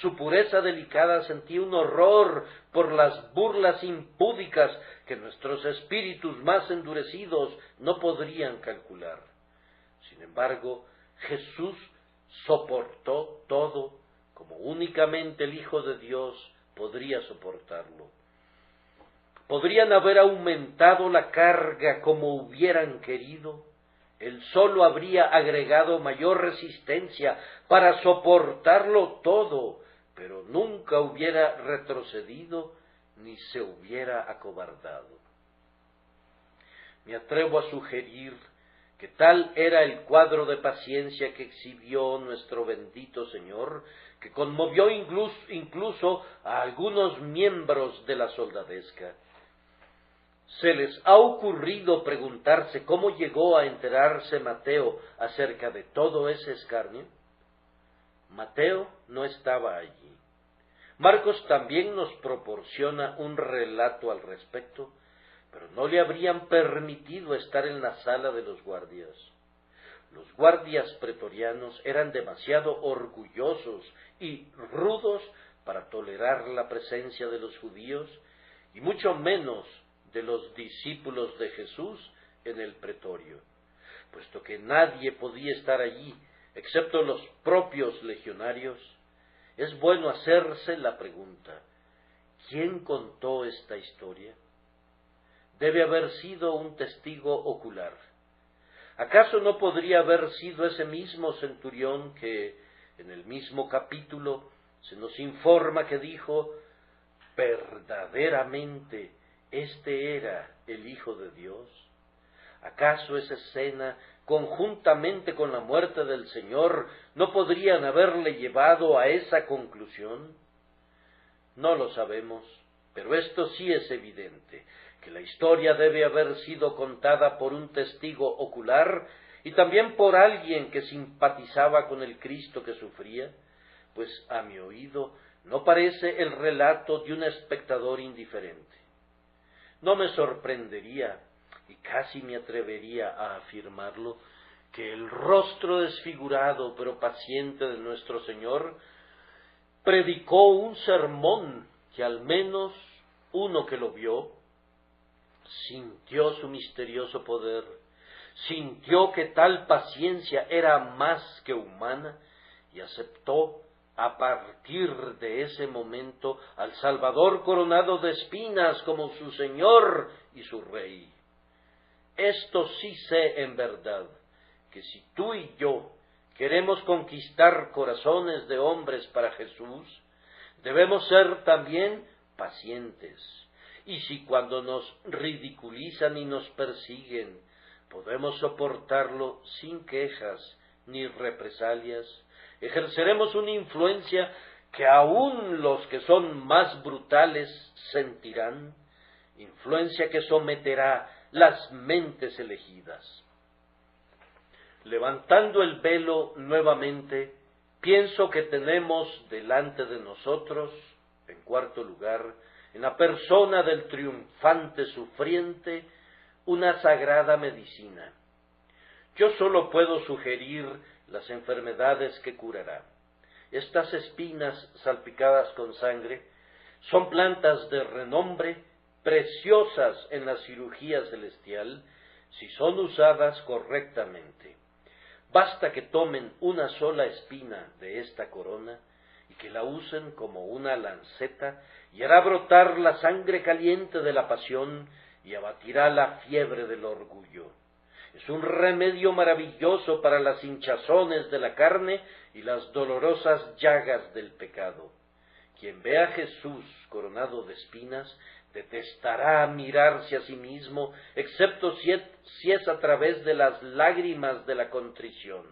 Speaker 1: Su pureza delicada sentía un horror por las burlas impúdicas que nuestros espíritus más endurecidos no podrían calcular. Sin embargo, Jesús soportó todo como únicamente el Hijo de Dios podría soportarlo. Podrían haber aumentado la carga como hubieran querido, él solo habría agregado mayor resistencia para soportarlo todo, pero nunca hubiera retrocedido ni se hubiera acobardado. Me atrevo a sugerir que tal era el cuadro de paciencia que exhibió nuestro bendito Señor, que conmovió incluso a algunos miembros de la soldadesca. ¿Se les ha ocurrido preguntarse cómo llegó a enterarse Mateo acerca de todo ese escarnio? Mateo no estaba allí. Marcos también nos proporciona un relato al respecto, pero no le habrían permitido estar en la sala de los guardias. Los guardias pretorianos eran demasiado orgullosos y rudos para tolerar la presencia de los judíos, y mucho menos de los discípulos de Jesús en el pretorio, puesto que nadie podía estar allí, excepto los propios legionarios. Es bueno hacerse la pregunta: ¿quién contó esta historia? Debe haber sido un testigo ocular. ¿Acaso no podría haber sido ese mismo centurión que, en el mismo capítulo, se nos informa que dijo: verdaderamente este era el Hijo de Dios? ¿Acaso esa escena, conjuntamente con la muerte del Señor, no podrían haberle llevado a esa conclusión? No lo sabemos, pero esto sí es evidente, que la historia debe haber sido contada por un testigo ocular y también por alguien que simpatizaba con el Cristo que sufría, pues a mi oído no parece el relato de un espectador indiferente. No me sorprendería, y casi me atrevería a afirmarlo, que el rostro desfigurado pero paciente de nuestro Señor predicó un sermón que al menos uno que lo vio sintió su misterioso poder, sintió que tal paciencia era más que humana y aceptó a partir de ese momento al Salvador coronado de espinas como su Señor y su Rey. Esto sí sé en verdad, que si tú y yo queremos conquistar corazones de hombres para Jesús, debemos ser también pacientes. Y si cuando nos ridiculizan y nos persiguen, podemos soportarlo sin quejas ni represalias. Ejerceremos una influencia que aún los que son más brutales sentirán, influencia que someterá las mentes elegidas. Levantando el velo nuevamente, pienso que tenemos delante de nosotros, en cuarto lugar, en la persona del triunfante sufriente, una sagrada medicina. Yo solo puedo sugerir las enfermedades que curará. Estas espinas salpicadas con sangre son plantas de renombre, preciosas en la cirugía celestial, si son usadas correctamente. Basta que tomen una sola espina de esta corona y que la usen como una lanceta, y hará brotar la sangre caliente de la pasión y abatirá la fiebre del orgullo. Es un remedio maravilloso para las hinchazones de la carne y las dolorosas llagas del pecado. Quien ve a Jesús coronado de espinas, detestará mirarse a sí mismo, excepto si es a través de las lágrimas de la contrición.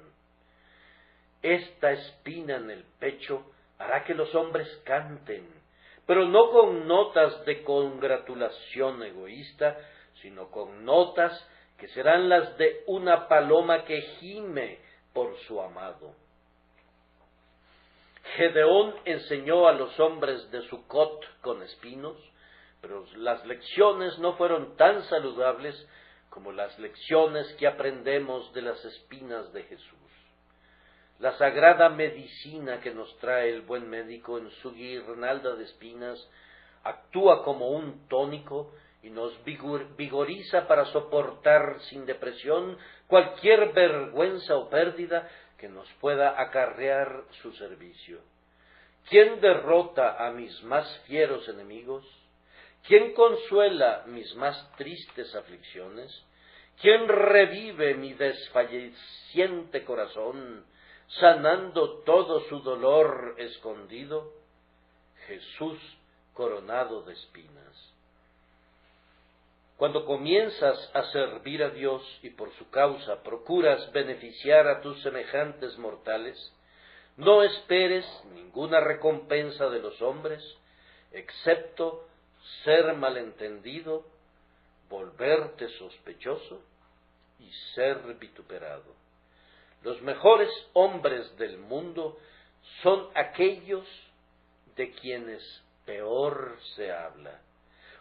Speaker 1: Esta espina en el pecho hará que los hombres canten, pero no con notas de congratulación egoísta, sino con notas que serán las de una paloma que gime por su amado. Gedeón enseñó a los hombres de Sucot con espinos, pero las lecciones no fueron tan saludables como las lecciones que aprendemos de las espinas de Jesús. La sagrada medicina que nos trae el buen médico en su guirnalda de espinas actúa como un tónico y nos vigoriza para soportar sin depresión cualquier vergüenza o pérdida que nos pueda acarrear su servicio. ¿Quién derrota a mis más fieros enemigos? ¿Quién consuela mis más tristes aflicciones? ¿Quién revive mi desfalleciente corazón, sanando todo su dolor escondido? Jesús coronado de espinas. Cuando comienzas a servir a Dios y por su causa procuras beneficiar a tus semejantes mortales, no esperes ninguna recompensa de los hombres, excepto ser malentendido, volverte sospechoso y ser vituperado. Los mejores hombres del mundo son aquellos de quienes peor se habla.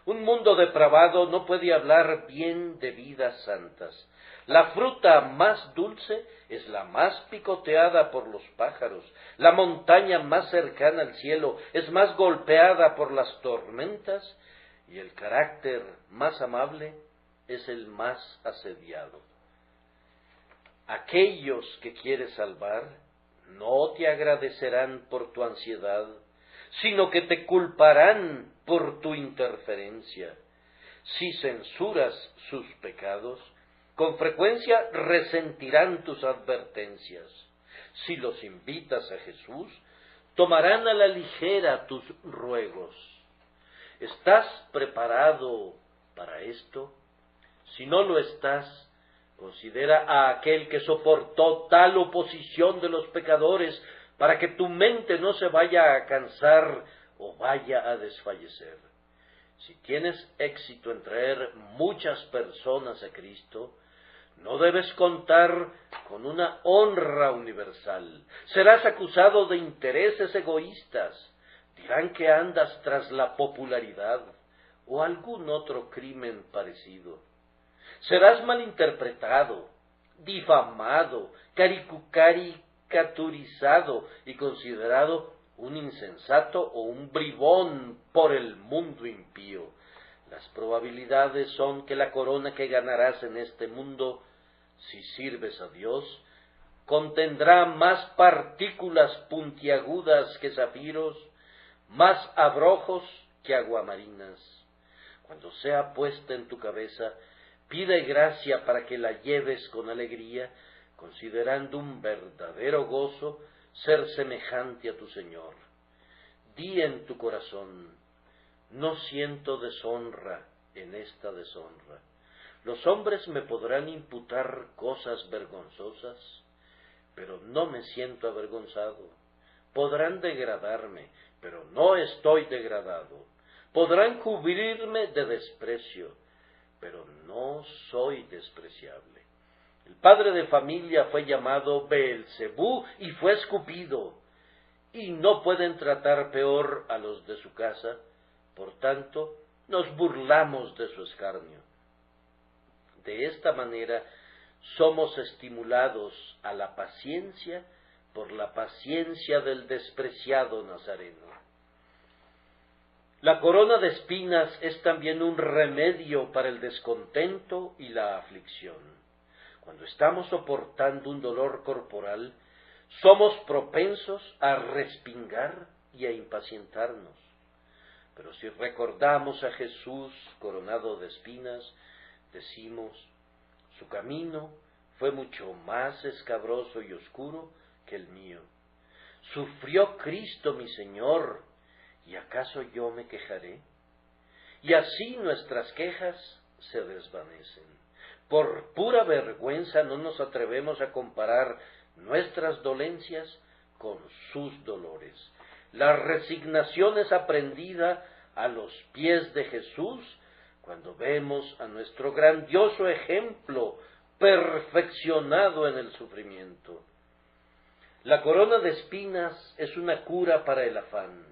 Speaker 1: Un mundo depravado no puede hablar bien de vidas santas. La fruta más dulce es la más picoteada por los pájaros. La montaña más cercana al cielo es más golpeada por las tormentas, y el carácter más amable es el más asediado. Aquellos que quieres salvar no te agradecerán por tu ansiedad, sino que te culparán por tu interferencia. Si censuras sus pecados, con frecuencia resentirán tus advertencias. Si los invitas a Jesús, tomarán a la ligera tus ruegos. ¿Estás preparado para esto? Si no lo estás, considera a aquel que soportó tal oposición de los pecadores para que tu mente no se vaya a cansar o vaya a desfallecer. Si tienes éxito en traer muchas personas a Cristo, no debes contar con una honra universal. Serás acusado de intereses egoístas. Dirán que andas tras la popularidad o algún otro crimen parecido. Serás malinterpretado, difamado, caricaturizado y considerado un insensato o un bribón por el mundo impío. Las probabilidades son que la corona que ganarás en este mundo, si sirves a Dios, contendrá más partículas puntiagudas que zafiros, más abrojos que aguamarinas. Cuando sea puesta en tu cabeza, pide gracia para que la lleves con alegría, considerando un verdadero gozo ser semejante a tu Señor. Di en tu corazón: no siento deshonra en esta deshonra. Los hombres me podrán imputar cosas vergonzosas, pero no me siento avergonzado. Podrán degradarme, pero no estoy degradado. Podrán cubrirme de desprecio, pero no soy despreciable. El padre de familia fue llamado Beelzebú y fue escupido, y no pueden tratar peor a los de su casa, por tanto, nos burlamos de su escarnio. De esta manera, somos estimulados a la paciencia por la paciencia del despreciado Nazareno. La corona de espinas es también un remedio para el descontento y la aflicción. Cuando estamos soportando un dolor corporal, somos propensos a respingar y a impacientarnos. Pero si recordamos a Jesús coronado de espinas, decimos, su camino fue mucho más escabroso y oscuro que el mío. Sufrió Cristo mi Señor, ¿y acaso yo me quejaré? Y así nuestras quejas se desvanecen. Por pura vergüenza no nos atrevemos a comparar nuestras dolencias con sus dolores. La resignación es aprendida a los pies de Jesús cuando vemos a nuestro grandioso ejemplo perfeccionado en el sufrimiento. La corona de espinas es una cura para el afán.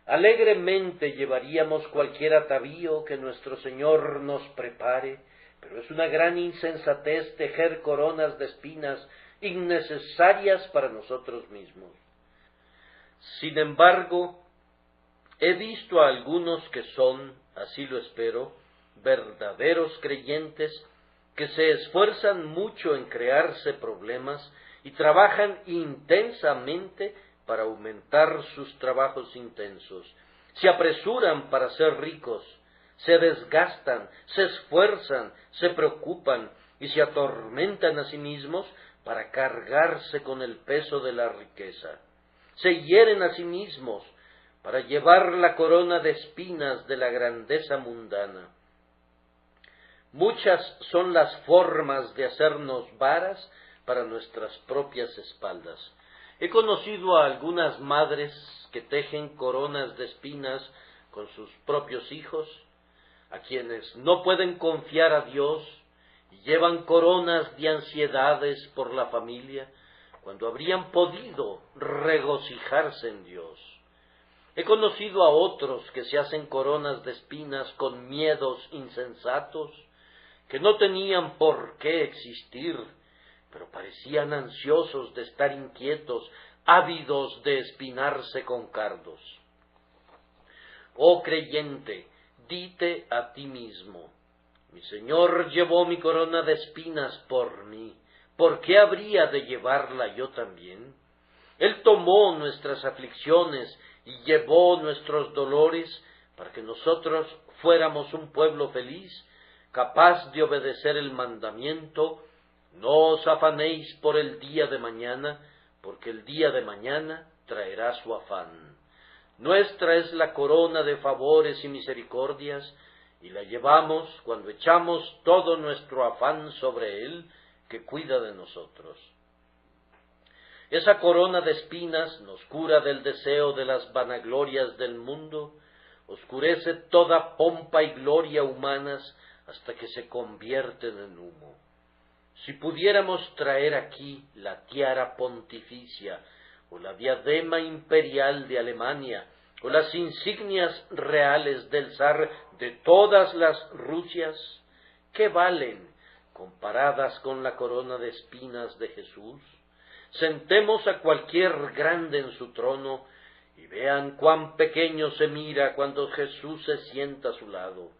Speaker 1: Alegremente llevaríamos cualquier atavío que nuestro Señor nos prepare, pero es una gran insensatez tejer coronas de espinas innecesarias para nosotros mismos. Sin embargo, he visto a algunos que son, así lo espero, verdaderos creyentes que se esfuerzan mucho en crearse problemas y trabajan intensamente para aumentar sus trabajos intensos. Se apresuran para ser ricos, se desgastan, se esfuerzan, se preocupan y se atormentan a sí mismos para cargarse con el peso de la riqueza. Se hieren a sí mismos para llevar la corona de espinas de la grandeza mundana. Muchas son las formas de hacernos varas para nuestras propias espaldas. He conocido a algunas madres que tejen coronas de espinas con sus propios hijos, a quienes no pueden confiar a Dios y llevan coronas de ansiedades por la familia, cuando habrían podido regocijarse en Dios. He conocido a otros que se hacen coronas de espinas con miedos insensatos, que no tenían por qué existir, pero parecían ansiosos de estar inquietos, ávidos de espinarse con cardos. Oh creyente, dite a ti mismo, mi Señor llevó mi corona de espinas por mí, ¿por qué habría de llevarla yo también? Él tomó nuestras aflicciones y llevó nuestros dolores para que nosotros fuéramos un pueblo feliz, capaz de obedecer el mandamiento: no os afanéis por el día de mañana, porque el día de mañana traerá su afán. Nuestra es la corona de favores y misericordias, y la llevamos cuando echamos todo nuestro afán sobre Él, que cuida de nosotros. Esa corona de espinas nos cura del deseo de las vanaglorias del mundo, oscurece toda pompa y gloria humanas hasta que se convierten en humo. Si pudiéramos traer aquí la tiara pontificia, o la diadema imperial de Alemania, o las insignias reales del zar de todas las Rusias, ¿qué valen comparadas con la corona de espinas de Jesús? Sentemos a cualquier grande en su trono y vean cuán pequeño se mira cuando Jesús se sienta a su lado.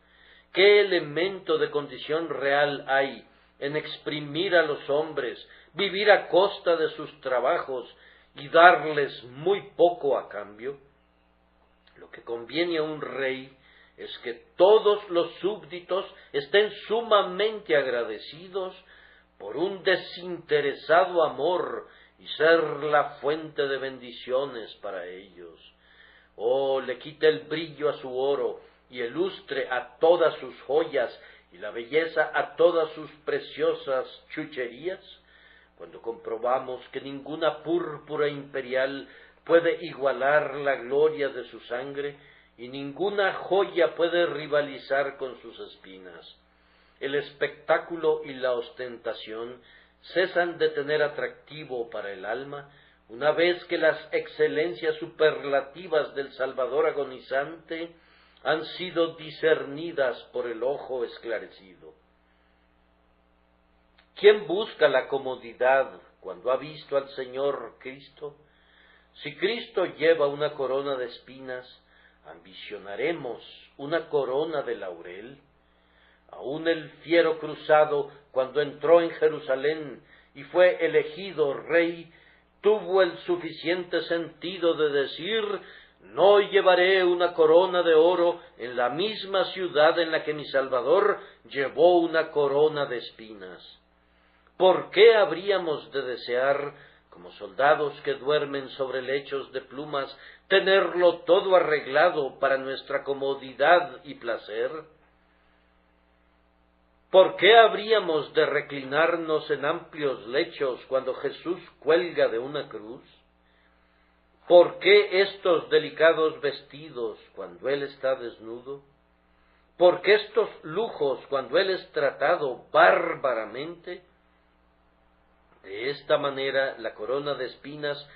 Speaker 1: ¿Qué elemento de condición real hay en exprimir a los hombres, vivir a costa de sus trabajos y darles muy poco a cambio? Lo que conviene a un rey es que todos los súbditos estén sumamente agradecidos por un desinteresado amor y ser la fuente de bendiciones para ellos. Oh, le quita el brillo a su oro y el lustre a todas sus joyas y la belleza a todas sus preciosas chucherías, cuando comprobamos que ninguna púrpura imperial puede igualar la gloria de su sangre y ninguna joya puede rivalizar con sus espinas. El espectáculo y la ostentación cesan de tener atractivo para el alma una vez que las excelencias superlativas del Salvador agonizante han sido discernidas por el ojo esclarecido. ¿Quién busca la comodidad cuando ha visto al Señor Cristo? Si Cristo lleva una corona de espinas, ¿ambicionaremos una corona de laurel? Aún el fiero cruzado, cuando entró en Jerusalén y fue elegido rey, tuvo el suficiente sentido de decir: no llevaré una corona de oro en la misma ciudad en la que mi Salvador llevó una corona de espinas. ¿Por qué habríamos de desear, como soldados que duermen sobre lechos de plumas, tenerlo todo arreglado para nuestra comodidad y placer? ¿Por qué habríamos de reclinarnos en amplios lechos cuando Jesús cuelga de una cruz? ¿Por qué estos delicados vestidos cuando Él está desnudo? ¿Por qué estos lujos cuando Él es tratado bárbaramente? De esta manera, la corona de espinas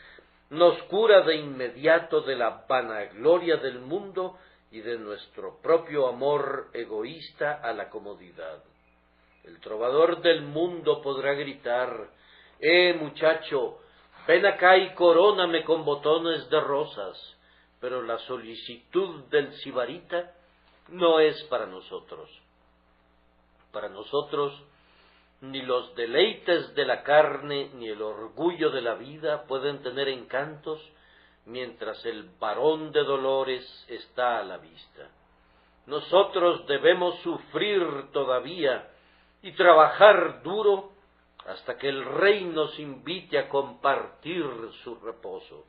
Speaker 1: nos cura de inmediato de la vanagloria del mundo y de nuestro propio amor egoísta a la comodidad. El trovador del mundo podrá gritar: muchacho, ven acá y coróname con botones de rosas, pero la solicitud del sibarita no es para nosotros. Para nosotros, ni los deleites de la carne ni el orgullo de la vida pueden tener encantos mientras el varón de dolores está a la vista. Nosotros debemos sufrir todavía y trabajar duro hasta que el Rey nos invite a compartir su reposo.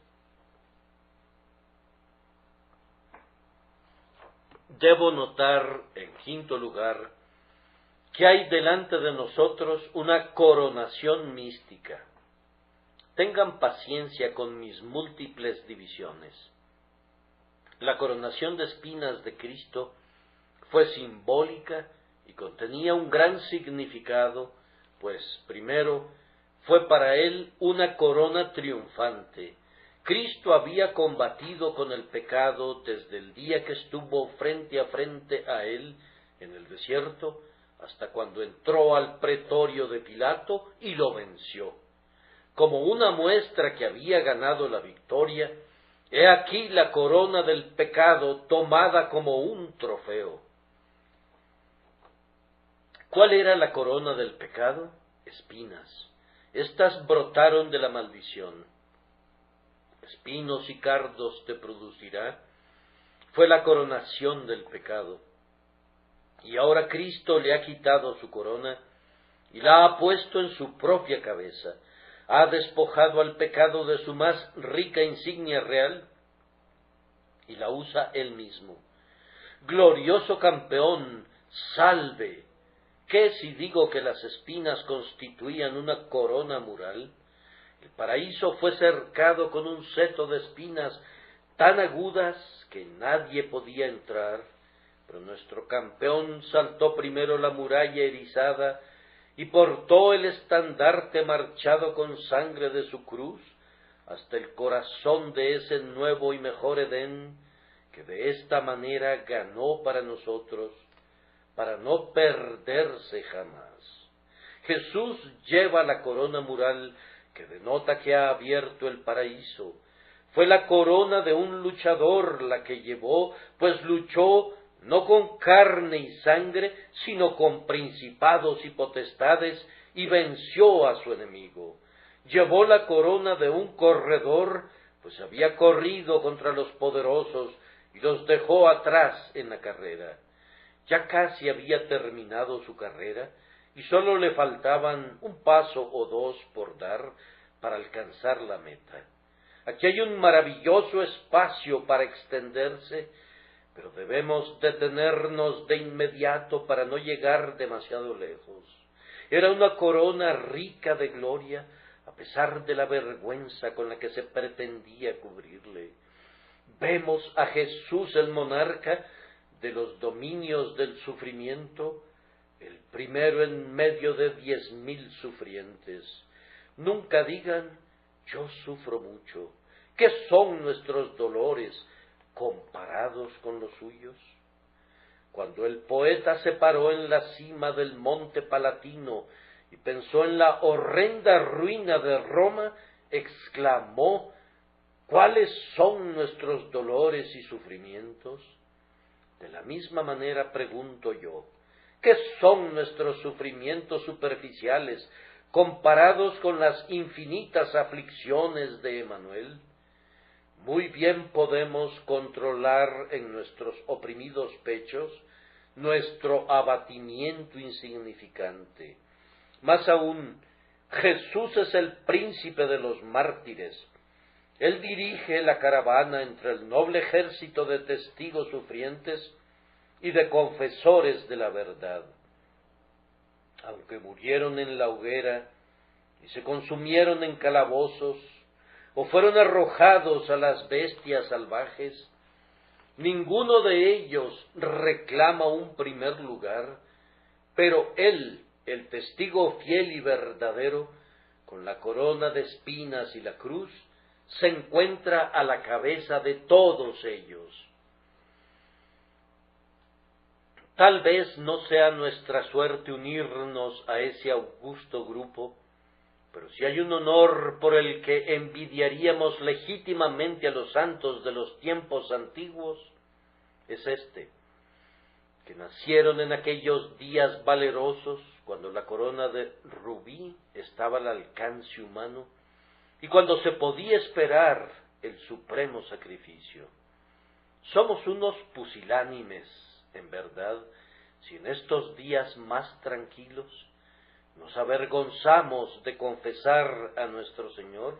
Speaker 1: Debo notar, en quinto lugar, que hay delante de nosotros una coronación mística. Tengan paciencia con mis múltiples divisiones. La coronación de espinas de Cristo fue simbólica y contenía un gran significado, pues primero fue para él una corona triunfante. Cristo había combatido con el pecado desde el día que estuvo frente a frente a él en el desierto hasta cuando entró al pretorio de Pilato y lo venció. Como una muestra que había ganado la victoria, he aquí la corona del pecado tomada como un trofeo. ¿Cuál era la corona del pecado? Espinas. Estas brotaron de la maldición. Espinos y cardos te producirá. Fue la coronación del pecado. Y ahora Cristo le ha quitado su corona y la ha puesto en su propia cabeza. Ha despojado al pecado de su más rica insignia real y la usa él mismo. Glorioso campeón, salve. ¿Qué si digo que las espinas constituían una corona mural? El paraíso fue cercado con un seto de espinas tan agudas que nadie podía entrar, pero nuestro campeón saltó primero la muralla erizada y portó el estandarte marchado con sangre de su cruz hasta el corazón de ese nuevo y mejor Edén, que de esta manera ganó para nosotros, para no perderse jamás. Jesús lleva la corona mural que denota que ha abierto el paraíso. Fue la corona de un luchador la que llevó, pues luchó no con carne y sangre, sino con principados y potestades, y venció a su enemigo. Llevó la corona de un corredor, pues había corrido contra los poderosos y los dejó atrás en la carrera. Ya casi había terminado su carrera y sólo le faltaban un paso o dos por dar para alcanzar la meta. Aquí hay un maravilloso espacio para extenderse, pero debemos detenernos de inmediato para no llegar demasiado lejos. Era una corona rica de gloria, a pesar de la vergüenza con la que se pretendía cubrirle. Vemos a Jesús el monarca de los dominios del sufrimiento, el primero en medio de 10,000 sufrientes. Nunca digan, yo sufro mucho. ¿Qué son nuestros dolores comparados con los suyos? Cuando el poeta se paró en la cima del monte Palatino y pensó en la horrenda ruina de Roma, exclamó, ¿cuáles son nuestros dolores y sufrimientos? De la misma manera pregunto yo, ¿qué son nuestros sufrimientos superficiales comparados con las infinitas aflicciones de Emmanuel? Muy bien podemos controlar en nuestros oprimidos pechos nuestro abatimiento insignificante. Más aún, Jesús es el príncipe de los mártires. Él dirige la caravana entre el noble ejército de testigos sufrientes y de confesores de la verdad. Aunque murieron en la hoguera y se consumieron en calabozos, o fueron arrojados a las bestias salvajes, ninguno de ellos reclama un primer lugar, pero él, el testigo fiel y verdadero, con la corona de espinas y la cruz, se encuentra a la cabeza de todos ellos. Tal vez no sea nuestra suerte unirnos a ese augusto grupo, pero si hay un honor por el que envidiaríamos legítimamente a los santos de los tiempos antiguos, es este, que nacieron en aquellos días valerosos, cuando la corona de rubí estaba al alcance humano, y cuando se podía esperar el supremo sacrificio. Somos unos pusilánimes, en verdad, si en estos días más tranquilos nos avergonzamos de confesar a nuestro Señor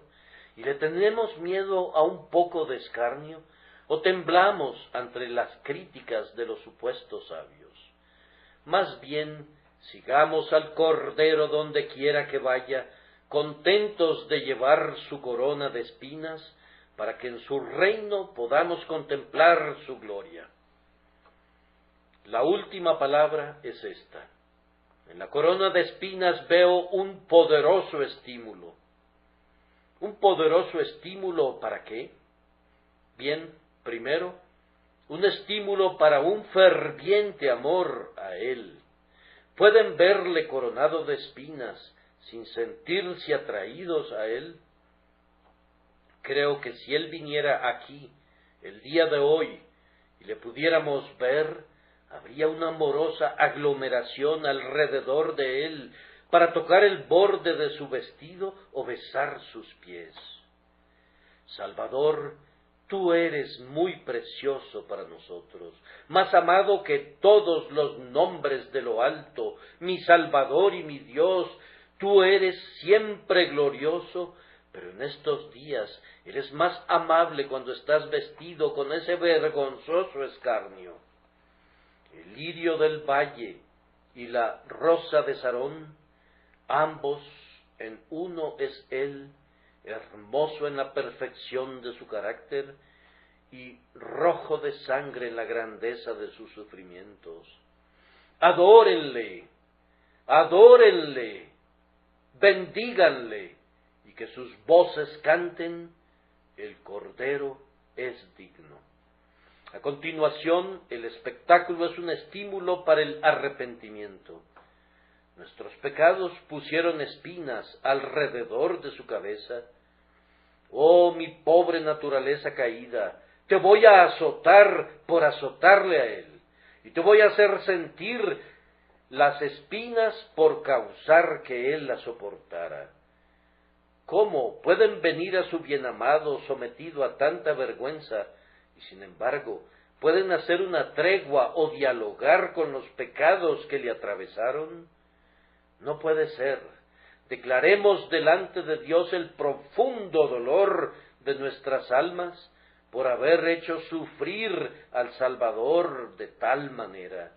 Speaker 1: y le tenemos miedo a un poco de escarnio, o temblamos ante las críticas de los supuestos sabios. Más bien, sigamos al Cordero donde quiera que vaya, contentos de llevar su corona de espinas, para que en su reino podamos contemplar su gloria. La última palabra es esta. En la corona de espinas veo un poderoso estímulo. ¿Un poderoso estímulo para qué? Bien, primero, un estímulo para un ferviente amor a Él. ¿Pueden verle coronado de espinas sin sentirse atraídos a Él? Creo que si Él viniera aquí el día de hoy y le pudiéramos ver, habría una amorosa aglomeración alrededor de Él para tocar el borde de su vestido o besar sus pies. Salvador, tú eres muy precioso para nosotros, más amado que todos los nombres de lo alto, mi Salvador y mi Dios, tú eres siempre glorioso, pero en estos días eres más amable cuando estás vestido con ese vergonzoso escarnio. El lirio del valle y la rosa de Sarón, ambos en uno es Él, hermoso en la perfección de su carácter y rojo de sangre en la grandeza de sus sufrimientos. Adórenle, adórenle, bendíganle, y que sus voces canten, el Cordero es digno. A continuación, el espectáculo es un estímulo para el arrepentimiento. Nuestros pecados pusieron espinas alrededor de su cabeza. Oh, mi pobre naturaleza caída, te voy a azotar por azotarle a Él, y te voy a hacer sentir las espinas por causar que Él las soportara. ¿Cómo pueden venir a su bienamado sometido a tanta vergüenza, y sin embargo pueden hacer una tregua o dialogar con los pecados que le atravesaron? No puede ser. Declaremos delante de Dios el profundo dolor de nuestras almas por haber hecho sufrir al Salvador de tal manera.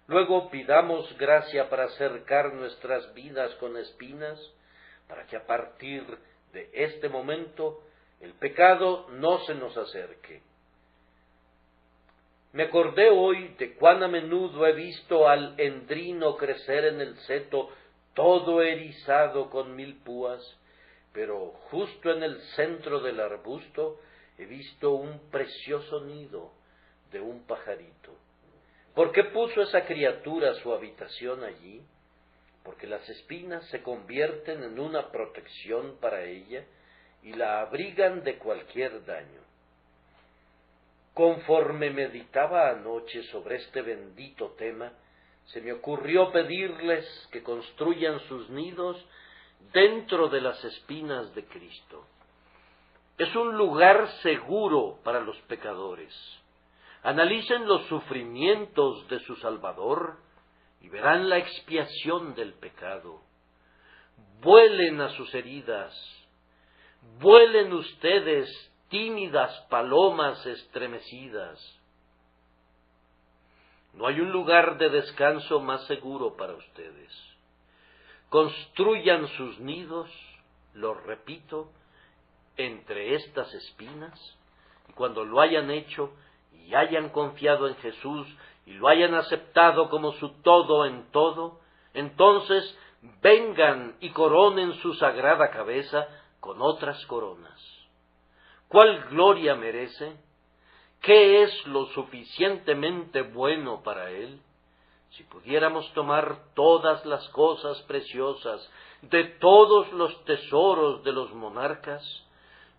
Speaker 1: Luego pidamos gracia para cercar nuestras vidas con espinas, para que a partir de este momento el pecado no se nos acerque. Me acordé hoy de cuán a menudo he visto al endrino crecer en el seto todo erizado con 1000 púas, pero justo en el centro del arbusto he visto un precioso nido de un pajarito. ¿Por qué puso esa criatura su habitación allí? Porque las espinas se convierten en una protección para ella y la abrigan de cualquier daño. Conforme meditaba anoche sobre este bendito tema, se me ocurrió pedirles que construyan sus nidos dentro de las espinas de Cristo. Es un lugar seguro para los pecadores. Analicen los sufrimientos de su Salvador y verán la expiación del pecado. Vuelen a sus heridas, vuelen ustedes, tímidas palomas estremecidas. No hay un lugar de descanso más seguro para ustedes. Construyan sus nidos, lo repito, entre estas espinas, y cuando lo hayan hecho y hayan confiado en Jesús y lo hayan aceptado como su todo en todo, entonces vengan y coronen su sagrada cabeza con otras coronas. ¿Cuál gloria merece? ¿Qué es lo suficientemente bueno para él? Si pudiéramos tomar todas las cosas preciosas de todos los tesoros de los monarcas,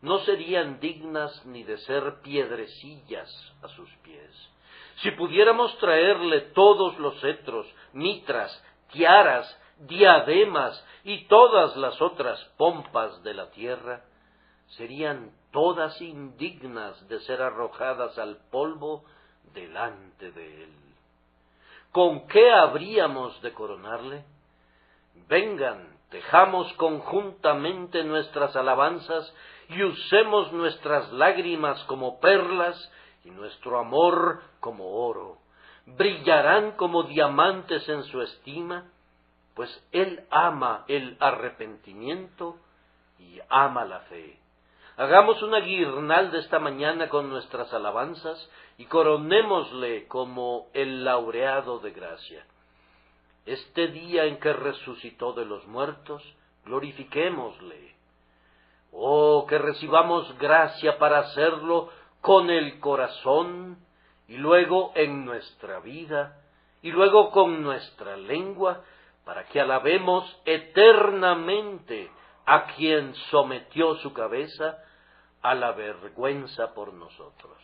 Speaker 1: no serían dignas ni de ser piedrecillas a sus pies. Si pudiéramos traerle todos los cetros, mitras, tiaras, diademas y todas las otras pompas de la tierra, serían todas indignas de ser arrojadas al polvo delante de él. ¿Con qué habríamos de coronarle? Vengan, tejamos conjuntamente nuestras alabanzas y usemos nuestras lágrimas como perlas y nuestro amor como oro. Brillarán como diamantes en su estima, pues él ama el arrepentimiento y ama la fe. Hagamos una guirnalda esta mañana con nuestras alabanzas y coronémosle como el laureado de gracia. Este día en que resucitó de los muertos, glorifiquémosle. Oh, que recibamos gracia para hacerlo con el corazón, y luego en nuestra vida, y luego con nuestra lengua, para que alabemos eternamente a quien sometió su cabeza a la vergüenza por nosotros.